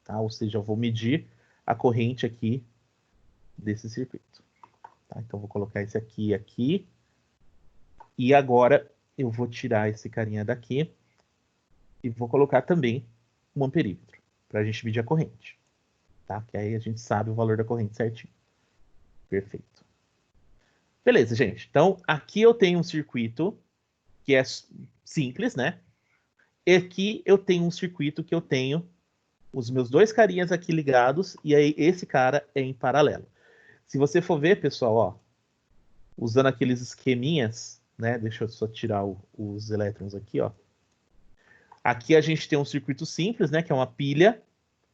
Tá? Ou seja, eu vou medir a corrente aqui desse circuito. Tá? Então, vou colocar esse aqui e aqui. E agora, eu vou tirar esse carinha daqui e vou colocar também um amperímetro, para a gente medir a corrente. Tá? Que aí a gente sabe o valor da corrente certinho. Perfeito. Beleza, gente. Então, aqui eu tenho um circuito que é simples, né? E aqui eu tenho um circuito que eu tenho os meus dois carinhas aqui ligados, e aí esse cara é em paralelo. Se você for ver, pessoal, ó, usando aqueles esqueminhas, né? Deixa eu só tirar os elétrons aqui, ó. Aqui a gente tem um circuito simples, né? Que é uma pilha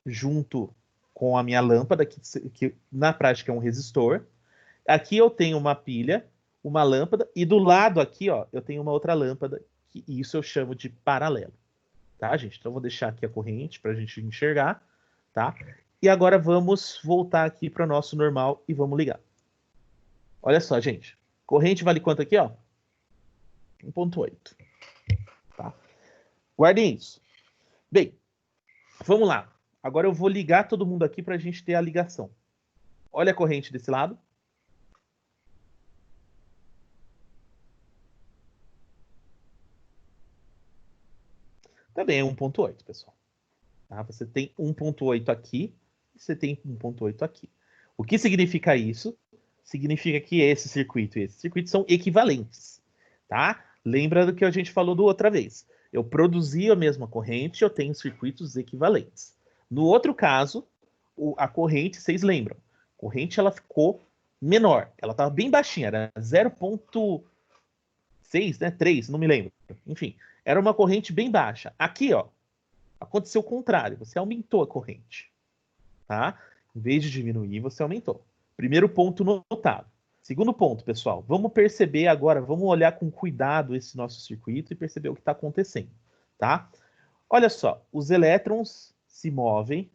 junto com a minha lâmpada, que na prática é um resistor. Aqui eu tenho uma pilha, uma lâmpada, e do lado aqui, ó, eu tenho uma outra lâmpada, que isso eu chamo de paralelo. Tá, gente? Então, eu vou deixar aqui a corrente para a gente enxergar, tá? E agora vamos voltar aqui para o nosso normal e vamos ligar. Olha só, gente. Corrente vale quanto aqui, ó? 1,8. Tá? Guardem isso. Bem, vamos lá. Agora eu vou ligar todo mundo aqui para a gente ter a ligação. Olha a corrente desse lado. Também é 1,8, pessoal. Tá? Você tem 1,8 aqui e você tem 1,8 aqui. O que significa isso? Significa que esse circuito e esse circuito são equivalentes. Tá? Lembra do que a gente falou da outra vez. Eu produzi a mesma corrente, eu tenho circuitos equivalentes. No outro caso, a corrente, vocês lembram, a corrente ela ficou menor. Ela estava bem baixinha, era 0,6, né? 3, não me lembro. Enfim, era uma corrente bem baixa. Aqui, ó, aconteceu o contrário. Você aumentou a corrente. Tá? Em vez de diminuir, você aumentou. Primeiro ponto notável. Segundo ponto, pessoal. Vamos perceber agora, vamos olhar com cuidado esse nosso circuito e perceber o que está acontecendo. Tá? Olha só, os elétrons se movem,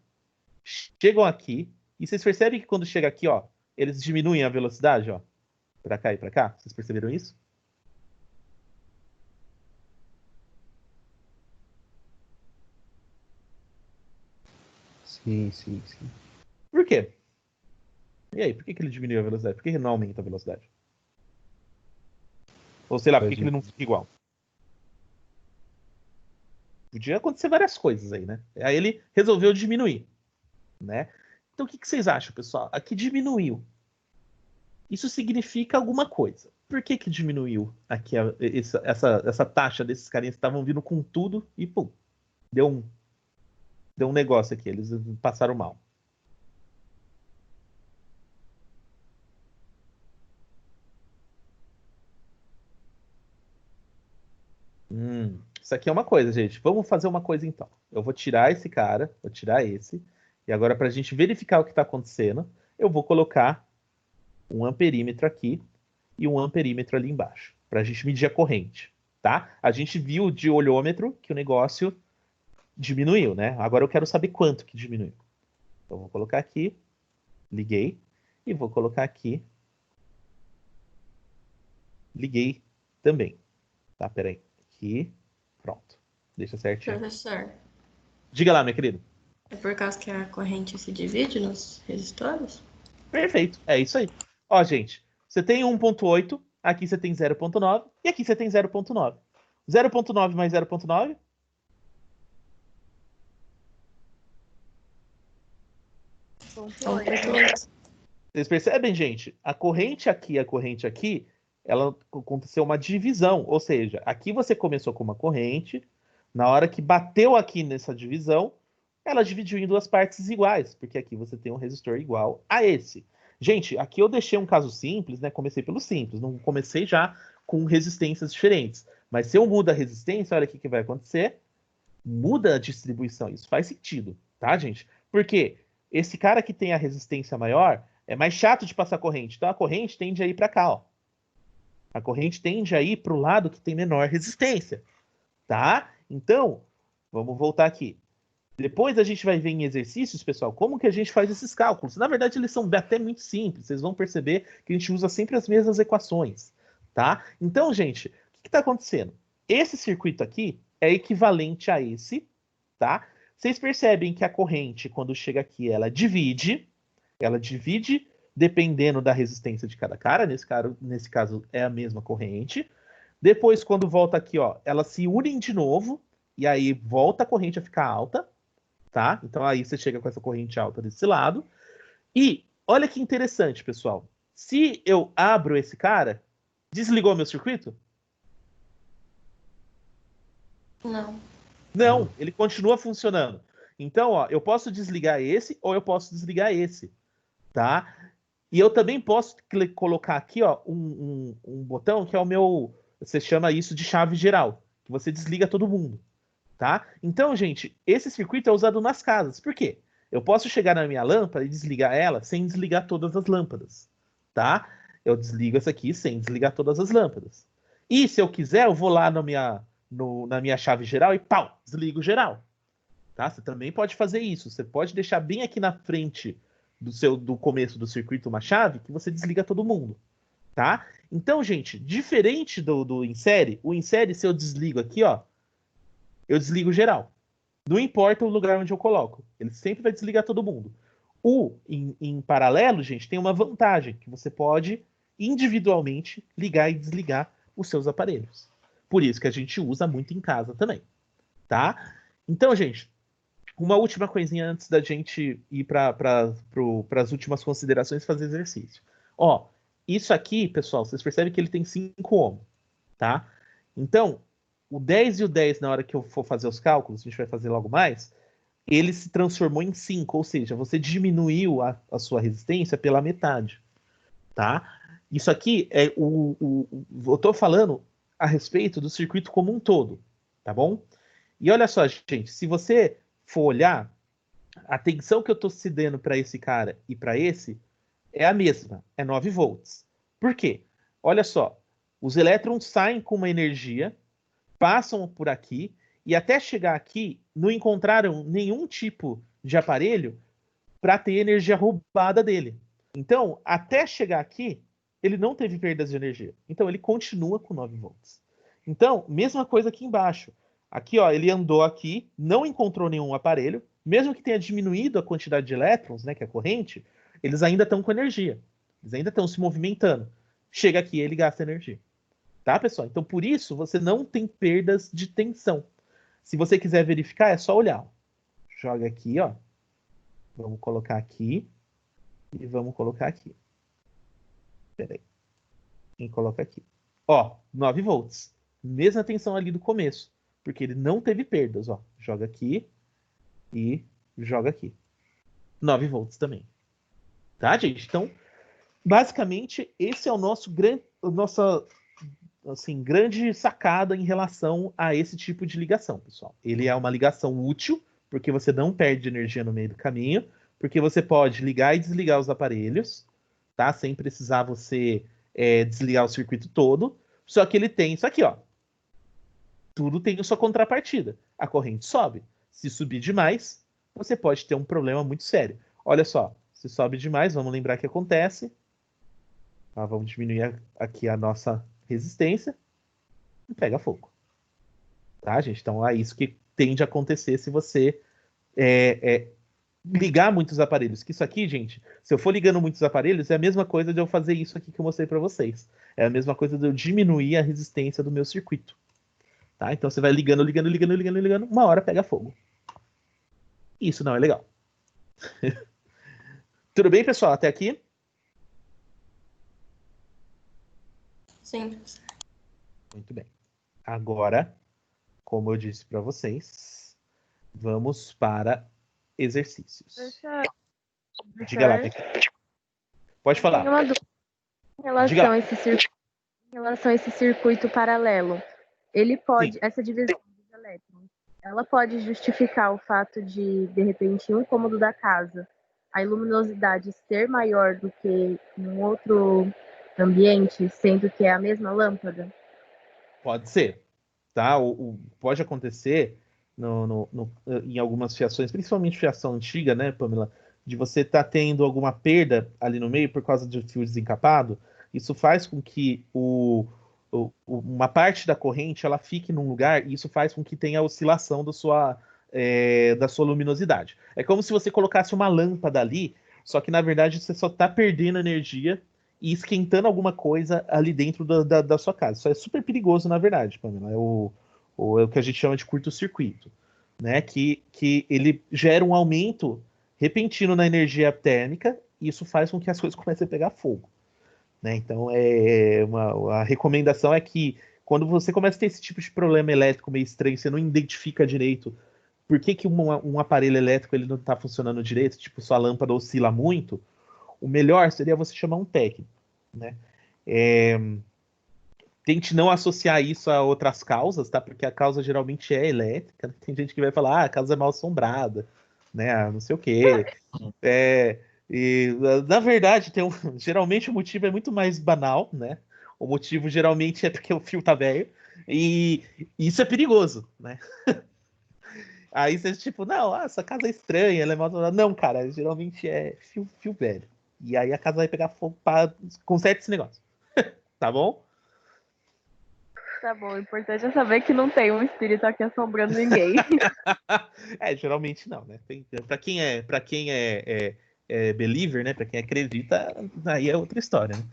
chegam aqui, e vocês percebem que quando chega aqui, ó, eles diminuem a velocidade, ó, para cá e para cá? Vocês perceberam isso? Sim, sim, sim. Por quê? E aí, por que ele diminuiu a velocidade? Por que ele não aumenta a velocidade? Ou sei lá, por que ele não fica igual? Podia acontecer várias coisas aí, né? Aí ele resolveu diminuir, né? Então, o que vocês acham, pessoal? Aqui diminuiu. Isso significa alguma coisa. Por que diminuiu aqui essa taxa desses carinhas que estavam vindo com tudo e, pum, deu um negócio aqui, eles passaram mal. Isso aqui é uma coisa, gente. Vamos fazer uma coisa então. Eu vou tirar esse cara, vou tirar esse, e agora para a gente verificar o que está acontecendo, eu vou colocar um amperímetro aqui e um amperímetro ali embaixo, para a gente medir a corrente, tá? A gente viu de olhômetro que o negócio diminuiu, né? Agora eu quero saber quanto que diminuiu. Então, eu vou colocar aqui, liguei, e vou colocar aqui, liguei também. Tá, peraí. Aqui, pronto. Deixa certinho. Professor, Diga lá, minha querida. é por causa que a corrente se divide nos resistores? Perfeito, é isso aí. Ó, gente, você tem 1,8, aqui você tem 0,9 e aqui você tem 0,9. 0,9 mais 0,9? Vocês percebem, gente? A corrente aqui e a corrente aqui, ela aconteceu uma divisão. Ou seja, aqui você começou com uma corrente, na hora que bateu aqui nessa divisão, ela dividiu em duas partes iguais, porque aqui você tem um resistor igual a esse. Gente, aqui eu deixei um caso simples, né? Comecei pelo simples, não comecei já com resistências diferentes. Mas se eu mudo a resistência, olha o que vai acontecer. Muda a distribuição. Isso faz sentido, tá, gente? Porque esse cara que tem a resistência maior é mais chato de passar corrente. Então a corrente tende a ir para cá, ó. A corrente tende a ir para o lado que tem menor resistência, tá? Então, vamos voltar aqui. Depois a gente vai ver em exercícios, pessoal, como que a gente faz esses cálculos. Na verdade, eles são até muito simples. Vocês vão perceber que a gente usa sempre as mesmas equações, tá? Então, gente, o que está acontecendo? Esse circuito aqui é equivalente a esse, tá? Vocês percebem que a corrente, quando chega aqui, ela divide dependendo da resistência de cada cara, nesse caso é a mesma corrente. Depois, quando volta aqui, ó, elas se unem de novo, e aí volta a corrente a ficar alta, tá? Então aí você chega com essa corrente alta desse lado. E olha que interessante, pessoal. Se eu abro esse cara, desligou meu circuito? Não. Não, ele continua funcionando. Então, ó, eu posso desligar esse ou eu posso desligar esse, tá? E eu também posso colocar aqui, ó, um botão que é o meu... Você chama isso de chave geral, que você desliga todo mundo, tá? Então, gente, esse circuito é usado nas casas. Por quê? Eu posso chegar na minha lâmpada e desligar ela sem desligar todas as lâmpadas, tá? Eu desligo essa aqui sem desligar todas as lâmpadas. E se eu quiser, eu vou lá na minha chave geral e pau, desligo geral. Tá? Você também pode fazer isso. Você pode deixar bem aqui na frente do começo do circuito uma chave que você desliga todo mundo. Tá? Então, gente, diferente do insere, o insere, se eu desligo aqui, ó, eu desligo geral. Não importa o lugar onde eu coloco. Ele sempre vai desligar todo mundo. Em paralelo, gente, tem uma vantagem, que você pode individualmente ligar e desligar os seus aparelhos. Por isso que a gente usa muito em casa também, tá? Então, gente, uma última coisinha antes da gente ir para as últimas considerações e fazer exercício. Ó, isso aqui, pessoal, vocês percebem que ele tem 5 ohms, tá? Então, o 10 e o 10, na hora que eu for fazer os cálculos, a gente vai fazer logo mais, ele se transformou em 5, ou seja, você diminuiu a sua resistência pela metade, tá? Isso aqui é eu tô falando a respeito do circuito como um todo, tá bom? E olha só, gente, se você for olhar, a tensão que eu estou cedendo para esse cara e para esse é a mesma, é 9 volts. Por quê? Olha só, os elétrons saem com uma energia, passam por aqui, e até chegar aqui, não encontraram nenhum tipo de aparelho para ter energia roubada dele. Então, até chegar aqui, ele não teve perdas de energia. Então, ele continua com 9 volts. Então, mesma coisa aqui embaixo. Aqui, ó, ele andou aqui, não encontrou nenhum aparelho, mesmo que tenha diminuído a quantidade de elétrons, né, que é a corrente, eles ainda estão com energia. Eles ainda estão se movimentando. Chega aqui, ele gasta energia. Tá, pessoal? Então, por isso, você não tem perdas de tensão. Se você quiser verificar, é só olhar. Joga aqui, ó. Vamos colocar aqui. E vamos colocar aqui. Peraí. E coloca aqui. Ó, 9 volts. Mesma tensão ali do começo. Porque ele não teve perdas, ó. Joga aqui e joga aqui. 9 volts também. Tá, gente? Então, basicamente, esse é o nosso nossa assim, grande sacada em relação a esse tipo de ligação, pessoal. Ele é uma ligação útil, porque você não perde energia no meio do caminho, porque você pode ligar e desligar os aparelhos, tá? Sem precisar você desligar o circuito todo. Só que ele tem isso aqui, ó. Tudo tem a sua contrapartida. A corrente sobe. Se subir demais, você pode ter um problema muito sério. Olha só, se sobe demais, vamos lembrar o que acontece. Vamos diminuir aqui a nossa resistência e pega fogo. Tá, gente? Então é isso que tende a acontecer se você ligar muitos aparelhos. Que isso aqui, gente, se eu for ligando muitos aparelhos, é a mesma coisa de eu fazer isso aqui que eu mostrei para vocês. É a mesma coisa de eu diminuir a resistência do meu circuito. Tá? Então você vai ligando, uma hora pega fogo. Isso não é legal. Tudo bem, pessoal? Até aqui? Sim. Muito bem. Agora, como eu disse para vocês, vamos para exercícios. Diga lá, Becky. Pode falar. Tenho uma dúvida em relação a esse circuito paralelo. Ele pode, Sim. essa divisão dos elétrons, ela pode justificar o fato de repente, um cômodo da casa, a luminosidade ser maior do que em um outro ambiente, sendo que é a mesma lâmpada? Pode ser, tá? Pode acontecer em algumas fiações, principalmente fiação antiga, né, Pamela? De você estar tendo alguma perda ali no meio por causa de fio desencapado. Isso faz com que uma parte da corrente ela fique num lugar e isso faz com que tenha oscilação da sua luminosidade. É como se você colocasse uma lâmpada ali, só que na verdade você só está perdendo energia e esquentando alguma coisa ali dentro da sua casa. Isso é super perigoso, na verdade, Pamela. É o que a gente chama de curto-circuito, né? Que ele gera um aumento repentino na energia térmica e isso faz com que as coisas comecem a pegar fogo. Né? Então, a recomendação é que quando você começa a ter esse tipo de problema elétrico meio estranho, você não identifica direito por que um aparelho elétrico ele não está funcionando direito, tipo, sua lâmpada oscila muito, o melhor seria você chamar um técnico. Né? Tente não associar isso a outras causas, tá? Porque a causa geralmente é elétrica. Né? Tem gente que vai falar, a casa é mal assombrada, né? Não sei o quê. E, na verdade, geralmente o motivo é muito mais banal, né? O motivo geralmente é porque o fio tá velho. E isso é perigoso, né? Aí você, tipo, não, essa casa é estranha, ela é mal. Não, cara, geralmente é fio velho. E aí a casa vai pegar fogo para consertar esse negócio. Tá bom? Tá bom, o importante é saber que não tem um espírito aqui assombrando ninguém. Geralmente não, né? Para quem é believer, né? Para quem acredita, aí é outra história, né?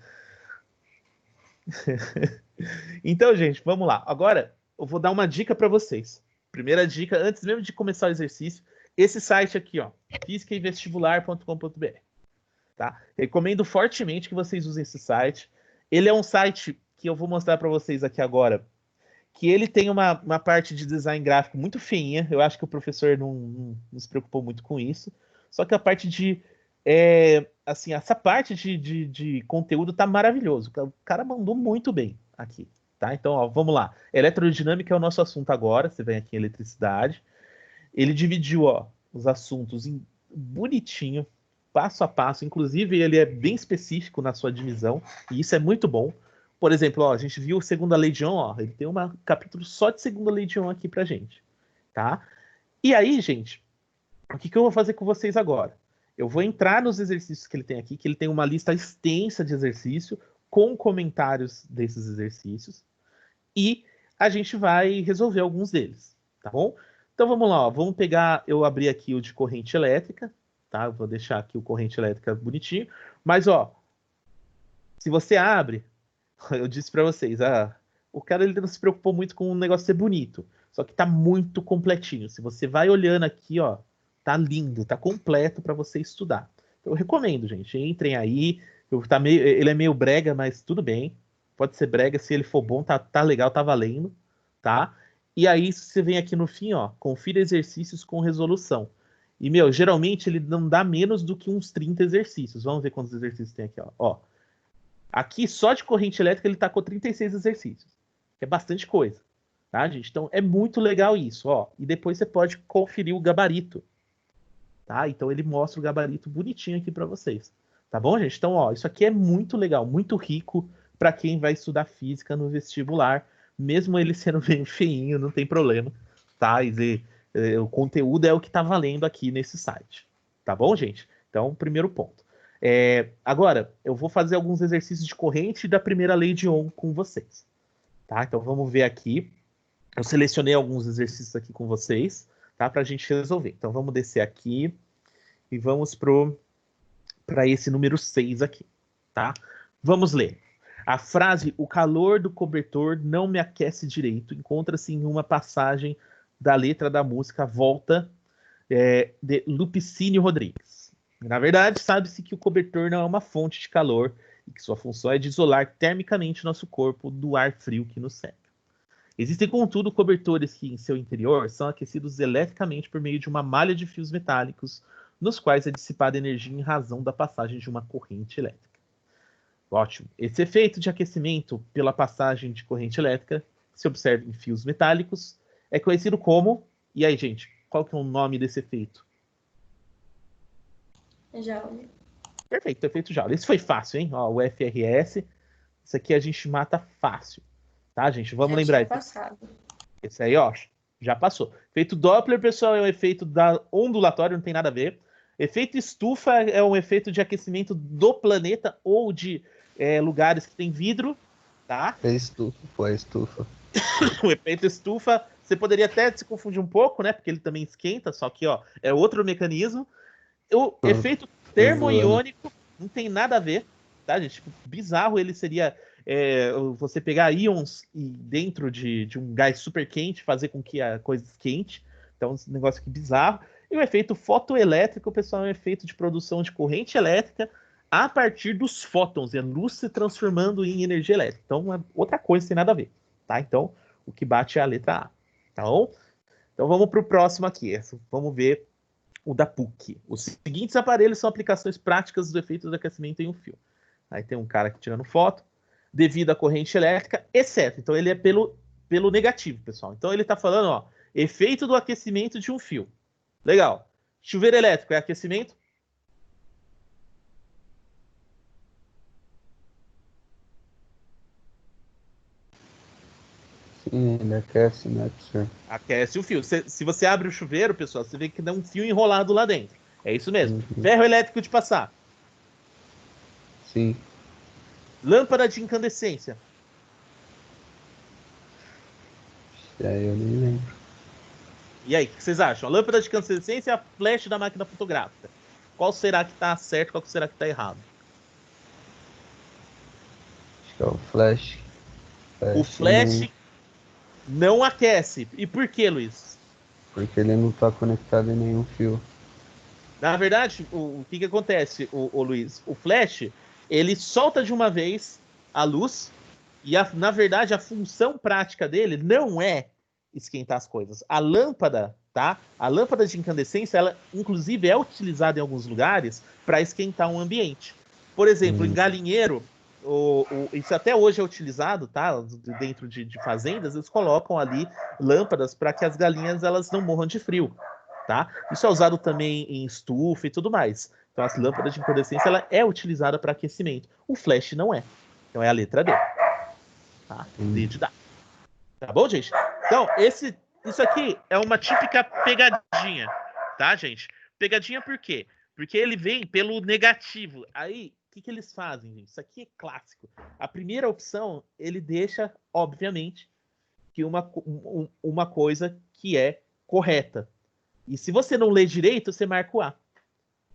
Então, gente, vamos lá. Agora eu vou dar uma dica para vocês. Primeira dica, antes mesmo de começar o exercício, esse site aqui, ó, fisicainvestibular.com.br, tá? Recomendo fortemente que vocês usem esse site. Ele é um site que eu vou mostrar para vocês aqui agora, que ele tem uma parte de design gráfico muito feinha. Eu acho que o professor não se preocupou muito com isso. Só que a parte assim, essa parte de conteúdo tá maravilhoso. O cara mandou muito bem aqui, tá? Então, ó, vamos lá. Eletrodinâmica é o nosso assunto agora. Você vem aqui em eletricidade. Ele dividiu, ó, os assuntos bonitinho, passo a passo. Inclusive, ele é bem específico na sua divisão. E isso é muito bom. Por exemplo, ó, a gente viu Segunda Lei de Ohm, ó, ele tem um capítulo só de Segunda Lei de Ohm aqui pra gente, tá? E aí, gente, o que eu vou fazer com vocês agora? Eu vou entrar nos exercícios que ele tem aqui, que ele tem uma lista extensa de exercício com comentários desses exercícios e a gente vai resolver alguns deles, tá bom? Então vamos lá, ó, vamos pegar, eu abri aqui o de corrente elétrica, tá? Eu vou deixar aqui o corrente elétrica bonitinho, mas ó, se você abre, eu disse para vocês, o cara ele não se preocupou muito com o negócio ser bonito, só que tá muito completinho. Se você vai olhando aqui, ó, tá lindo, tá completo para você estudar. Eu recomendo, gente, entrem aí. Ele é meio brega, mas tudo bem. Pode ser brega, se ele for bom, tá legal, tá valendo, tá? E aí você vem aqui no fim, ó, confira exercícios com resolução. E, geralmente ele não dá menos do que uns 30 exercícios. Vamos ver quantos exercícios tem aqui, ó. Aqui, só de corrente elétrica, ele tá com 36 exercícios. É bastante coisa, tá, gente? Então, é muito legal isso, ó. E depois você pode conferir o gabarito, tá? Então, ele mostra o gabarito bonitinho aqui para vocês. Tá bom, gente? Então, ó, isso aqui é muito legal, muito rico para quem vai estudar física no vestibular. Mesmo ele sendo bem feinho, não tem problema, tá? O conteúdo é o que tá valendo aqui nesse site. Tá bom, gente? Então, primeiro ponto. Agora, eu vou fazer alguns exercícios de corrente da primeira lei de Ohm com vocês. Tá? Então, vamos ver aqui. Eu selecionei alguns exercícios aqui com vocês, tá? Para a gente resolver. Então, vamos descer aqui e vamos para esse número 6 aqui. Tá? Vamos ler. A frase, o calor do cobertor não me aquece direito, encontra-se em uma passagem da letra da música Volta, de Lupicínio Rodrigues. Na verdade, sabe-se que o cobertor não é uma fonte de calor e que sua função é de isolar termicamente nosso corpo do ar frio que nos cerca. Existem, contudo, cobertores que, em seu interior, são aquecidos eletricamente por meio de uma malha de fios metálicos, nos quais é dissipada energia em razão da passagem de uma corrente elétrica. Ótimo. Esse efeito de aquecimento pela passagem de corrente elétrica, que se observa em fios metálicos, é conhecido como... E aí, gente, qual que é o nome desse efeito? Joule. Perfeito, efeito Joule. Esse foi fácil, hein? Ó, o FRS. Isso aqui a gente mata fácil. Tá, gente? Vamos Já lembrar. tinha passado. Esse aí, ó, já passou. Efeito Doppler, pessoal, é um efeito ondulatório, não tem nada a ver. Efeito estufa é um efeito de aquecimento do planeta ou de lugares que tem vidro. tá? É estufa, pô, é estufa. O efeito estufa, você poderia até se confundir um pouco, né? Porque ele também esquenta, só que, ó, é outro mecanismo. O efeito Tô zoando. termoiônico não tem nada a ver, tá, gente? Tipo, bizarro ele seria você pegar íons e dentro de um gás super quente fazer com que a coisa esquente. Então, esse negócio aqui bizarro. E o efeito fotoelétrico, pessoal, é um efeito de produção de corrente elétrica a partir dos fótons, e a luz se transformando em energia elétrica. Então, é outra coisa, sem nada a ver, tá? Então, o que bate é a letra A, tá bom? Então, vamos para o próximo aqui. Vamos ver o da PUC. Os seguintes aparelhos são aplicações práticas dos efeitos de aquecimento em um fio. Aí tem um cara aqui tirando foto, devido à corrente elétrica, exceto. Então, ele é pelo negativo, pessoal. Então, ele está falando, ó, efeito do aquecimento de um fio. Legal. Chuveiro elétrico é aquecimento? Sim, ele aquece, né, professor? Aquece o fio. Se você abre o chuveiro, pessoal, você vê que dá um fio enrolado lá dentro. É isso mesmo. Uhum. Ferro elétrico de passar. Sim. Lâmpada de incandescência. E aí eu nem lembro. E aí, o que vocês acham? A lâmpada de incandescência e a flash da máquina fotográfica. Qual será que está certo, qual será que está errado? Acho que é o flash. O flash não aquece. E por que, Luiz? Porque ele não tá conectado em nenhum fio. Na verdade, o que acontece, o Luiz? O flash, ele solta de uma vez a luz e, na verdade, a função prática dele não é esquentar as coisas. A lâmpada, tá? A lâmpada de incandescência, ela, inclusive, é utilizada em alguns lugares para esquentar um ambiente. Por exemplo, em galinheiro, isso até hoje é utilizado, tá? Dentro de fazendas, eles colocam ali lâmpadas para que as galinhas elas não morram de frio, tá? Isso é usado também em estufa e tudo mais. Então, as lâmpadas de incandescência ela é utilizada para aquecimento. O flash não é. Então, é a letra D. Tá? D de dado. Tá bom, gente? Então, isso aqui é uma típica pegadinha, tá, gente? Pegadinha por quê? Porque ele vem pelo negativo. Aí, o que eles fazem, gente? Isso aqui é clássico. A primeira opção, ele deixa, obviamente, que uma coisa que é correta. E se você não lê direito, você marca o A.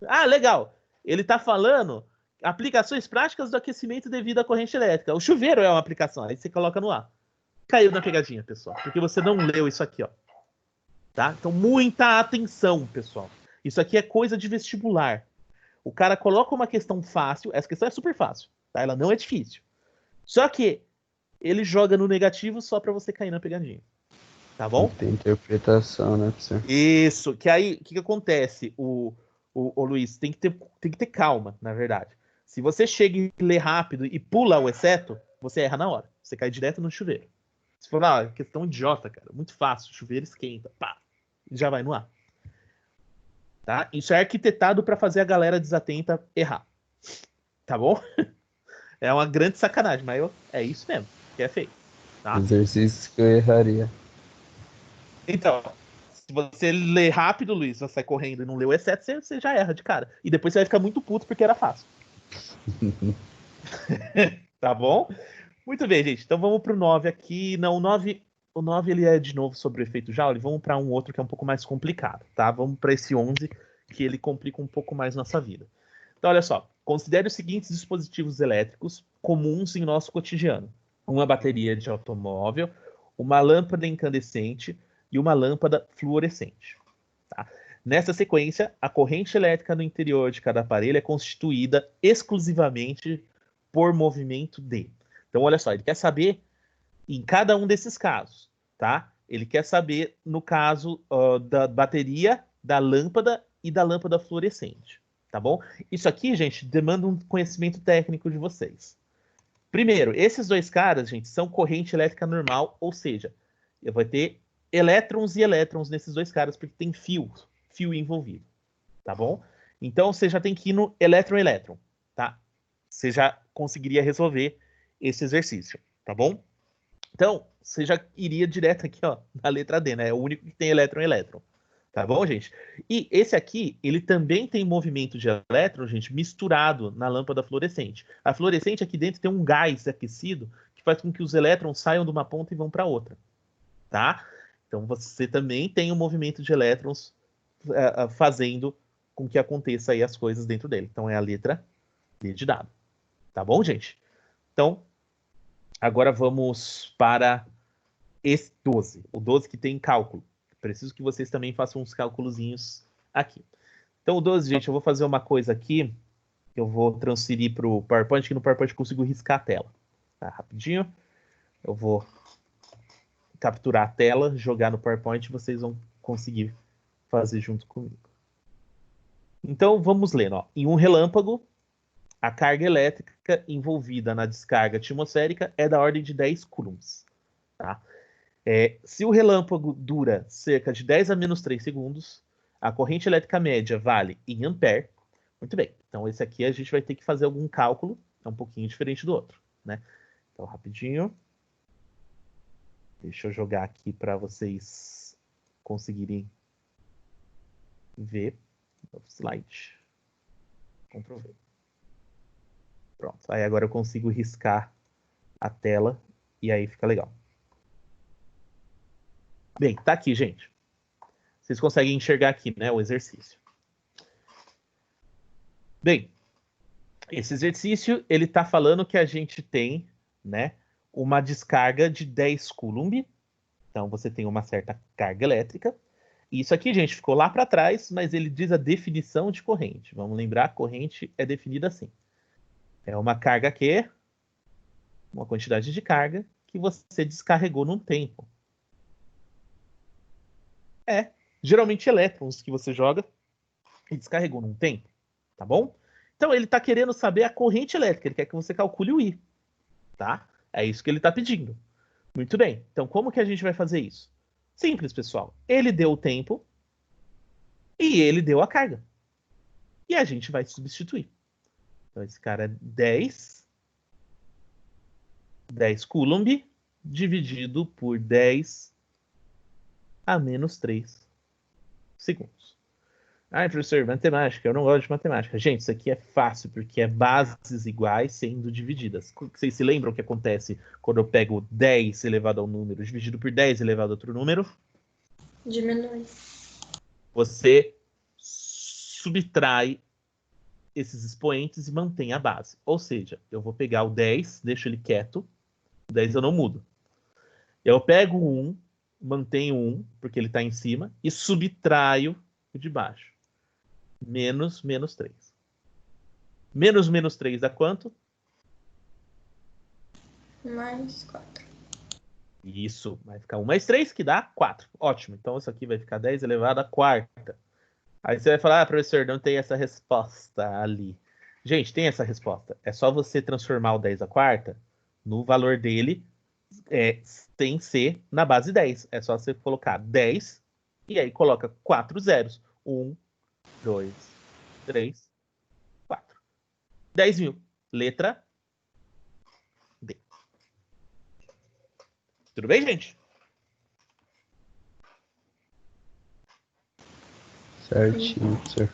Ah, legal. Ele está falando aplicações práticas do aquecimento devido à corrente elétrica. O chuveiro é uma aplicação. Aí você coloca no A. Caiu na pegadinha, pessoal. Porque você não leu isso aqui, ó. Tá? Então, muita atenção, pessoal. Isso aqui é coisa de vestibular. O cara coloca uma questão fácil. Essa questão é super fácil. Tá? Ela não é difícil. Só que ele joga no negativo só para você cair na pegadinha. Tá bom? Tem interpretação, né, professor? Isso, que aí, o que acontece, o Luiz, tem que ter calma, na verdade. Se você chega e lê rápido e pula o exceto, você erra na hora. Você cai direto no chuveiro. Se for, questão idiota, cara, muito fácil, chuveiro esquenta, pá, e já vai no ar. Tá? Isso é arquitetado para fazer a galera desatenta errar. Tá bom? É uma grande sacanagem, mas é isso mesmo que é feito. Tá? Exercícios que eu erraria. Então, se você lê rápido, Luiz, você sai correndo e não lê o exceto, você já erra de cara. E depois você vai ficar muito puto porque era fácil. Tá bom? Muito bem, gente. Então vamos pro 9 aqui. Não, o 9 ele é de novo sobre o efeito Joule. Vamos para um outro que é um pouco mais complicado, tá? Vamos para esse 11 que ele complica um pouco mais nossa vida. Então, olha só. Considere os seguintes dispositivos elétricos comuns em nosso cotidiano: uma bateria de automóvel, uma lâmpada incandescente e uma lâmpada fluorescente. Tá? Nessa sequência, a corrente elétrica no interior de cada aparelho é constituída exclusivamente por movimento D. Então, olha só, ele quer saber em cada um desses casos, tá? Ele quer saber no caso da bateria, da lâmpada e da lâmpada fluorescente, tá bom? Isso aqui, gente, demanda um conhecimento técnico de vocês. Primeiro, esses dois caras, gente, são corrente elétrica normal, ou seja, vai ter elétrons e elétrons nesses dois caras, porque tem fio envolvido, tá bom? Então, você já tem que ir no elétron-elétron, tá? Você já conseguiria resolver esse exercício, tá bom? Então, você já iria direto aqui, ó, na letra D, né? É o único que tem elétron-elétron. Tá bom, gente? E esse aqui, ele também tem movimento de elétron, gente, misturado na lâmpada fluorescente. A fluorescente aqui dentro tem um gás aquecido que faz com que os elétrons saiam de uma ponta e vão para outra, tá? Então você também tem um movimento de elétrons fazendo com que aconteça aí as coisas dentro dele. Então é a letra D de dado. Tá bom, gente? Então, agora vamos para esse 12. O 12 que tem cálculo. Preciso que vocês também façam uns cálculozinhos aqui. Então, o 12, gente, eu vou fazer uma coisa aqui. Eu vou transferir para o PowerPoint, que no PowerPoint eu consigo riscar a tela. Tá, rapidinho. Eu vou capturar a tela, jogar no PowerPoint e vocês vão conseguir fazer junto comigo. Então, vamos lendo. Ó. Em um relâmpago, a carga elétrica envolvida na descarga atmosférica é da ordem de 10 coulombs. Tá? Se o relâmpago dura cerca de 10 a menos 3 segundos, a corrente elétrica média vale em ampere. Muito bem. Então, esse aqui a gente vai ter que fazer algum cálculo. É um pouquinho diferente do outro. Né? Então, rapidinho. Deixa eu jogar aqui para vocês conseguirem ver. Slide. Ctrl V. Pronto. Aí agora eu consigo riscar a tela e aí fica legal. Bem, tá aqui, gente. Vocês conseguem enxergar aqui, né, o exercício. Bem, esse exercício, ele tá falando que a gente tem, né, uma descarga de 10 coulomb. Então, você tem uma certa carga elétrica. E isso aqui, gente, ficou lá para trás, mas ele diz a definição de corrente. Vamos lembrar, corrente é definida assim. É uma carga Q, uma quantidade de carga, que você descarregou num tempo. Geralmente elétrons que você joga e descarregou num tempo, tá bom? Então, ele está querendo saber a corrente elétrica, ele quer que você calcule o I, tá? É isso que ele está pedindo. Muito bem. Então, como que a gente vai fazer isso? Simples, pessoal. Ele deu o tempo e ele deu a carga. E a gente vai substituir. Então, esse cara é 10 coulomb dividido por 10 a menos 3 segundos. Ah, professor, matemática. Eu não gosto de matemática. Gente, isso aqui é fácil, porque é bases iguais sendo divididas. Vocês se lembram o que acontece quando eu pego 10 elevado a um número dividido por 10 elevado a outro número? Diminui. Você subtrai esses expoentes e mantém a base. Ou seja, eu vou pegar o 10, deixo ele quieto, o 10 eu não mudo. Eu pego o 1, mantenho o 1, porque ele está em cima, e subtraio o de baixo. Menos 3. Menos 3 dá quanto? Mais 4. Isso, vai ficar 1 mais 3, que dá 4. Ótimo, então isso aqui vai ficar 10 elevado à quarta. Aí você vai falar, professor, não tem essa resposta ali. Gente, tem essa resposta. É só você transformar o 10 à quarta no valor dele sem ser na base 10. É só você colocar 10 e aí coloca 4 zeros. 1, 2, 3, 4. 10.000. Letra D. Tudo bem, gente? Certinho, professor.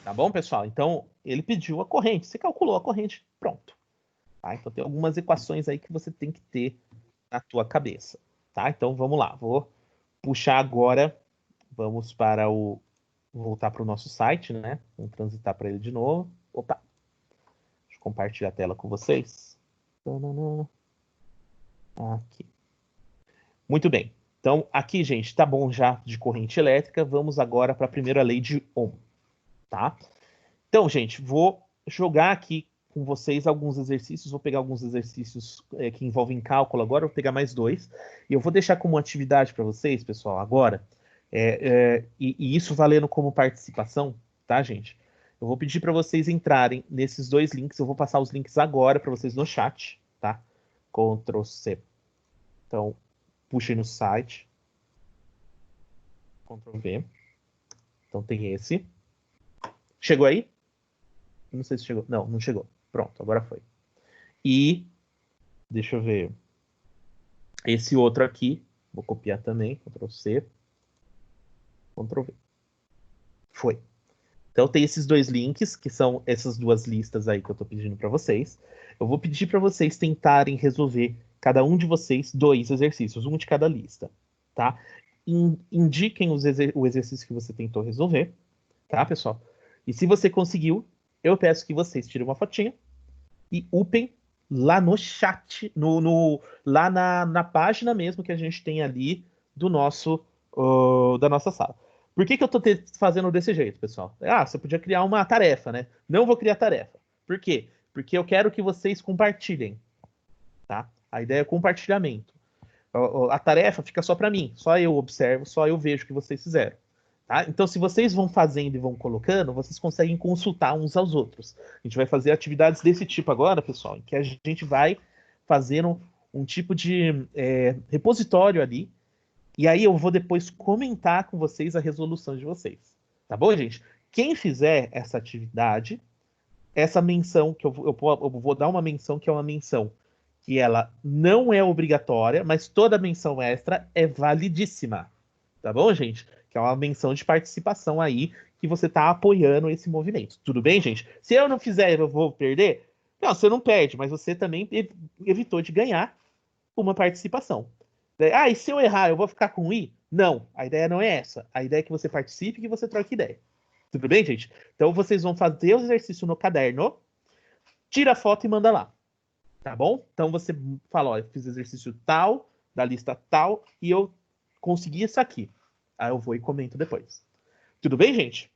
Tá bom, pessoal? Então, ele pediu a corrente. Você calculou a corrente. Pronto. Tá? Então, tem algumas equações aí que você tem que ter na tua cabeça. Tá? Então, vamos lá. Vou puxar agora. Vamos para o... Voltar para o nosso site, né? Vamos transitar para ele de novo. Opa! Deixa eu compartilhar a tela com vocês. Aqui. Muito bem. Então, aqui, gente, tá bom já de corrente elétrica. Vamos agora para a primeira lei de Ohm. Tá? Então, gente, vou jogar aqui com vocês alguns exercícios. Vou pegar alguns exercícios que envolvem cálculo agora. Vou pegar mais 2. E eu vou deixar como atividade para vocês, pessoal, agora. E isso valendo como participação, tá, gente? Eu vou pedir para vocês entrarem nesses 2 links. Eu vou passar os links agora para vocês no chat, tá? Ctrl C. Então, puxem no site. Ctrl V. Então tem esse. Chegou aí? Não sei se chegou. Não, não chegou. Pronto, agora foi. E deixa eu ver. Esse outro aqui, vou copiar também. Ctrl C. Ctrl V. Foi. Então tem esses dois links, que são essas duas listas aí que eu estou pedindo para vocês. Eu vou pedir para vocês tentarem resolver, cada um de vocês, 2 exercícios, um de cada lista, tá? Indiquem o exercício que você tentou resolver, tá, pessoal? E se você conseguiu, eu peço que vocês tirem uma fotinha e upem lá no chat, lá na página mesmo que a gente tem ali do da nossa sala. Por que eu tô fazendo desse jeito, pessoal? Você podia criar uma tarefa, né? Não vou criar tarefa. Por quê? Porque eu quero que vocês compartilhem, tá? A ideia é compartilhamento. A tarefa fica só para mim, só eu observo, só eu vejo o que vocês fizeram. Tá? Então, se vocês vão fazendo e vão colocando, vocês conseguem consultar uns aos outros. A gente vai fazer atividades desse tipo agora, pessoal, em que a gente vai fazendo um tipo de repositório ali, e aí eu vou depois comentar com vocês a resolução de vocês. Tá bom, gente? Quem fizer essa atividade, essa menção, que eu vou dar uma menção que é uma menção que ela não é obrigatória, mas toda menção extra é validíssima. Tá bom, gente? Que é uma menção de participação aí, que você tá apoiando esse movimento. Tudo bem, gente? Se eu não fizer, eu vou perder? Não, você não perde, mas você também evitou de ganhar uma participação. E se eu errar, eu vou ficar com I? Não, a ideia não é essa. A ideia é que você participe e que você troque ideia. Tudo bem, gente? Então vocês vão fazer o exercício no caderno, tira a foto e manda lá. Tá bom? Então você fala, eu fiz exercício tal, da lista tal, e eu consegui isso aqui. Aí eu vou e comento depois. Tudo bem, gente?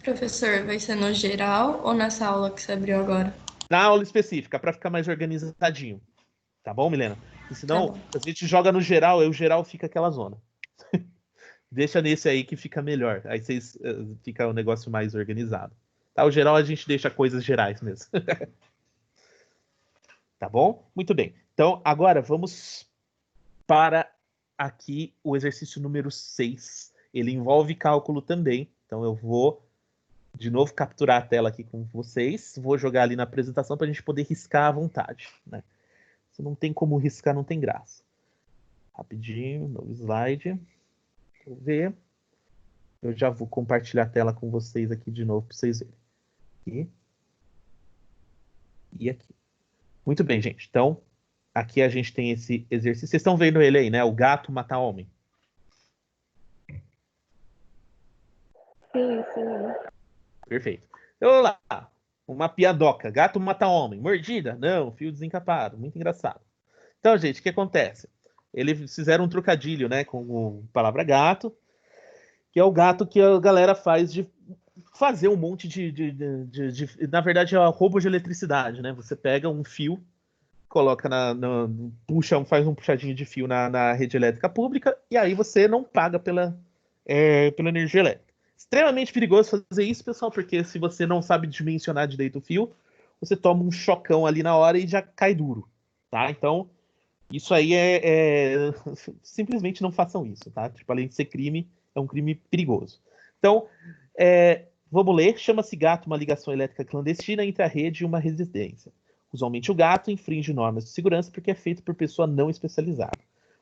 Professor, vai ser no geral ou nessa aula que você abriu agora? Na aula específica, para ficar mais organizadinho. Tá bom, Milena? Porque senão a gente joga no geral, e o geral fica aquela zona. Deixa nesse aí que fica melhor. Aí vocês fica um negócio mais organizado. Tá? O geral a gente deixa coisas gerais mesmo. Tá bom? Muito bem. Então, agora vamos para aqui o exercício número 6. Ele envolve cálculo também. Então, eu vou de novo capturar a tela aqui com vocês. Vou jogar ali na apresentação para a gente poder riscar à vontade, né? Se não tem como riscar, não tem graça. Rapidinho, novo slide. Vou ver. Eu já vou compartilhar a tela com vocês aqui de novo para vocês verem. Aqui. E aqui. Muito bem, gente. Então, aqui a gente tem esse exercício. Vocês estão vendo ele aí, né? O gato mata homem. Sim, sim. Perfeito. Então, vamos lá. Uma piadoca. Gato mata homem. Mordida? Não. Fio desencapado. Muito engraçado. Então, gente, o que acontece? Eles fizeram um trocadilho, né, com a palavra gato, que é o gato que a galera faz de fazer um monte na verdade, é roubo de eletricidade, né? Você pega um fio, coloca faz um puxadinho de fio na rede elétrica pública, e aí você não paga pela energia elétrica. Extremamente perigoso fazer isso, pessoal, porque se você não sabe dimensionar direito o fio, você toma um chocão ali na hora e já cai duro, tá? Então, isso aí simplesmente não façam isso, tá? Tipo, além de ser crime, é um crime perigoso. Então, vamos ler. Chama-se gato uma ligação elétrica clandestina entre a rede e uma residência. Usualmente o gato infringe normas de segurança porque é feito por pessoa não especializada.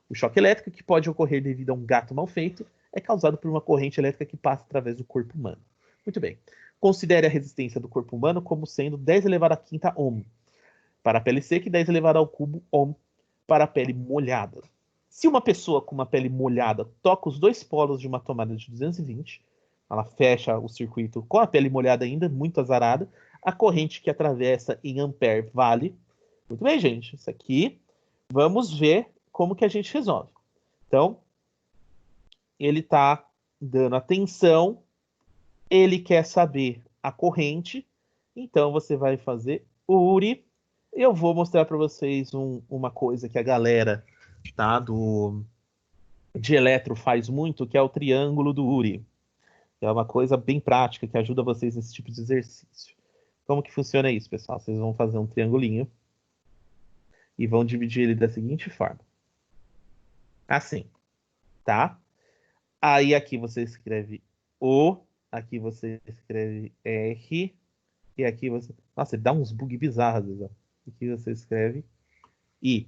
O choque elétrico que pode ocorrer devido a um gato mal feito é causado por uma corrente elétrica que passa através do corpo humano. Muito bem. Considere a resistência do corpo humano como sendo 10 elevado a quinta ohm. Para a pele seca e 10 elevado ao cubo ohm para a pele molhada. Se uma pessoa com uma pele molhada toca os dois polos de uma tomada de 220, ela fecha o circuito com a pele molhada ainda, muito azarada, a corrente que atravessa em ampere vale. Muito bem, gente. Isso aqui, vamos ver como que a gente resolve. Então, ele está dando atenção, ele quer saber a corrente, então você vai fazer URI. Eu vou mostrar para vocês uma coisa que a galera de eletro faz muito, que é o triângulo do URI. É uma coisa bem prática que ajuda vocês nesse tipo de exercício. Como que funciona isso, pessoal? Vocês vão fazer um triangulinho e vão dividir ele da seguinte forma. Assim, tá? Aí aqui você escreve O, aqui você escreve R, e aqui você... Nossa, ele dá uns bug bizarros, ó. Aqui você escreve I.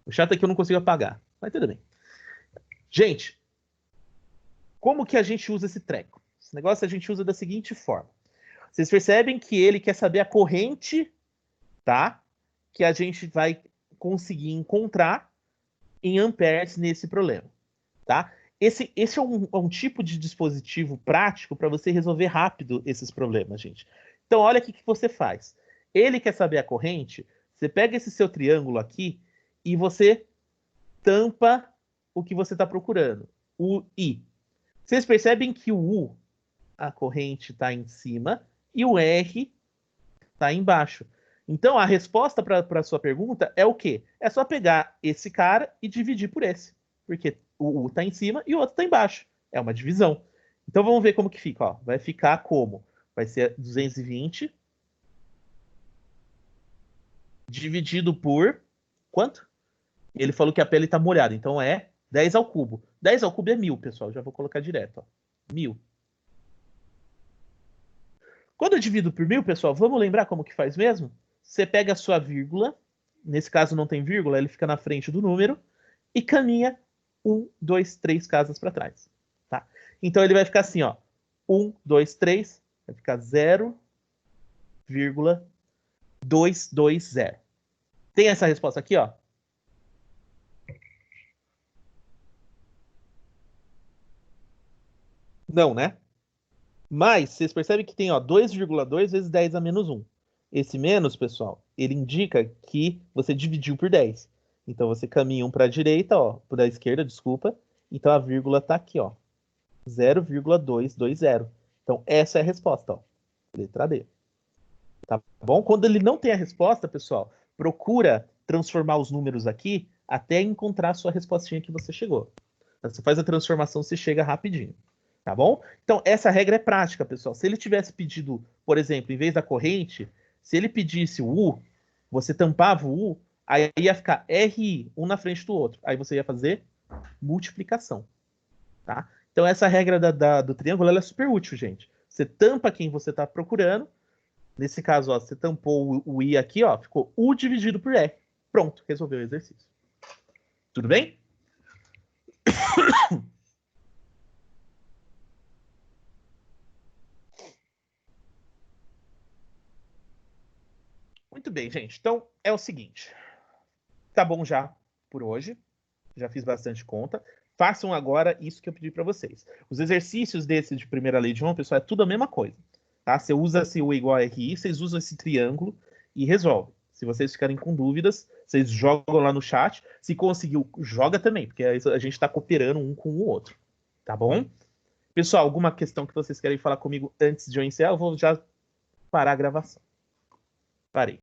O chato é que eu não consigo apagar, mas tudo bem. Gente, como que a gente usa esse treco? Esse negócio a gente usa da seguinte forma. Vocês percebem que ele quer saber a corrente, tá? Que a gente vai conseguir encontrar em amperes nesse problema, tá? Esse é um tipo de dispositivo prático para você resolver rápido esses problemas, gente. Então, olha o que você faz. Ele quer saber a corrente, você pega esse seu triângulo aqui e você tampa o que você está procurando, o I. Vocês percebem que o U, a corrente está em cima, e o R está embaixo. Então, a resposta para a sua pergunta é o quê? É só pegar esse cara e dividir por esse. Porque o U está em cima e o outro está embaixo. É uma divisão. Então, vamos ver como que fica. Ó. Vai ficar como? Vai ser 220 dividido por... Quanto? Ele falou que a pele está molhada. Então, é 10 ao cubo. 10 ao cubo é 1000, pessoal. Já vou colocar direto. Ó. 1000. Quando eu divido por 1000, pessoal, vamos lembrar como que faz mesmo? Você pega a sua vírgula, nesse caso não tem vírgula, ele fica na frente do número, e caminha 1, 2, 3 casas para trás. Tá? Então ele vai ficar assim, ó, 1, 2, 3, vai ficar 0,220. Tem essa resposta aqui, ó. Não, né? Mas vocês percebem que tem 2,2 vezes 10 a menos 1. Esse menos, pessoal, ele indica que você dividiu por 10. Então você caminha um para a direita, para a esquerda, desculpa. Então a vírgula está aqui, ó, 0,220. Então essa é a resposta, ó, letra D. Tá bom? Quando ele não tem a resposta, pessoal, procura transformar os números aqui até encontrar a sua respostinha que você chegou. Você faz a transformação, você chega rapidinho. Tá bom? Então, essa regra é prática, pessoal. Se ele tivesse pedido, por exemplo, em vez da corrente, se ele pedisse o U, você tampava o U, aí ia ficar RI, um na frente do outro. Aí você ia fazer multiplicação. Tá? Então, essa regra do triângulo ela é super útil, gente. Você tampa quem você está procurando. Nesse caso, ó, você tampou o I aqui, ó, ficou U dividido por R. Pronto, resolveu o exercício. Tudo bem? Muito bem, gente. Então, é o seguinte. Tá bom já por hoje. Já fiz bastante conta. Façam agora isso que eu pedi para vocês. Os exercícios desse de primeira lei de Ohm, pessoal, é tudo a mesma coisa. Tá? Você usa o igual a RI, vocês usam esse triângulo e resolve. Se vocês ficarem com dúvidas, vocês jogam lá no chat. Se conseguiu, joga também, porque a gente está cooperando um com o outro. Tá bom? Pessoal, alguma questão que vocês querem falar comigo antes de eu encerrar? Eu vou já parar a gravação. Parei.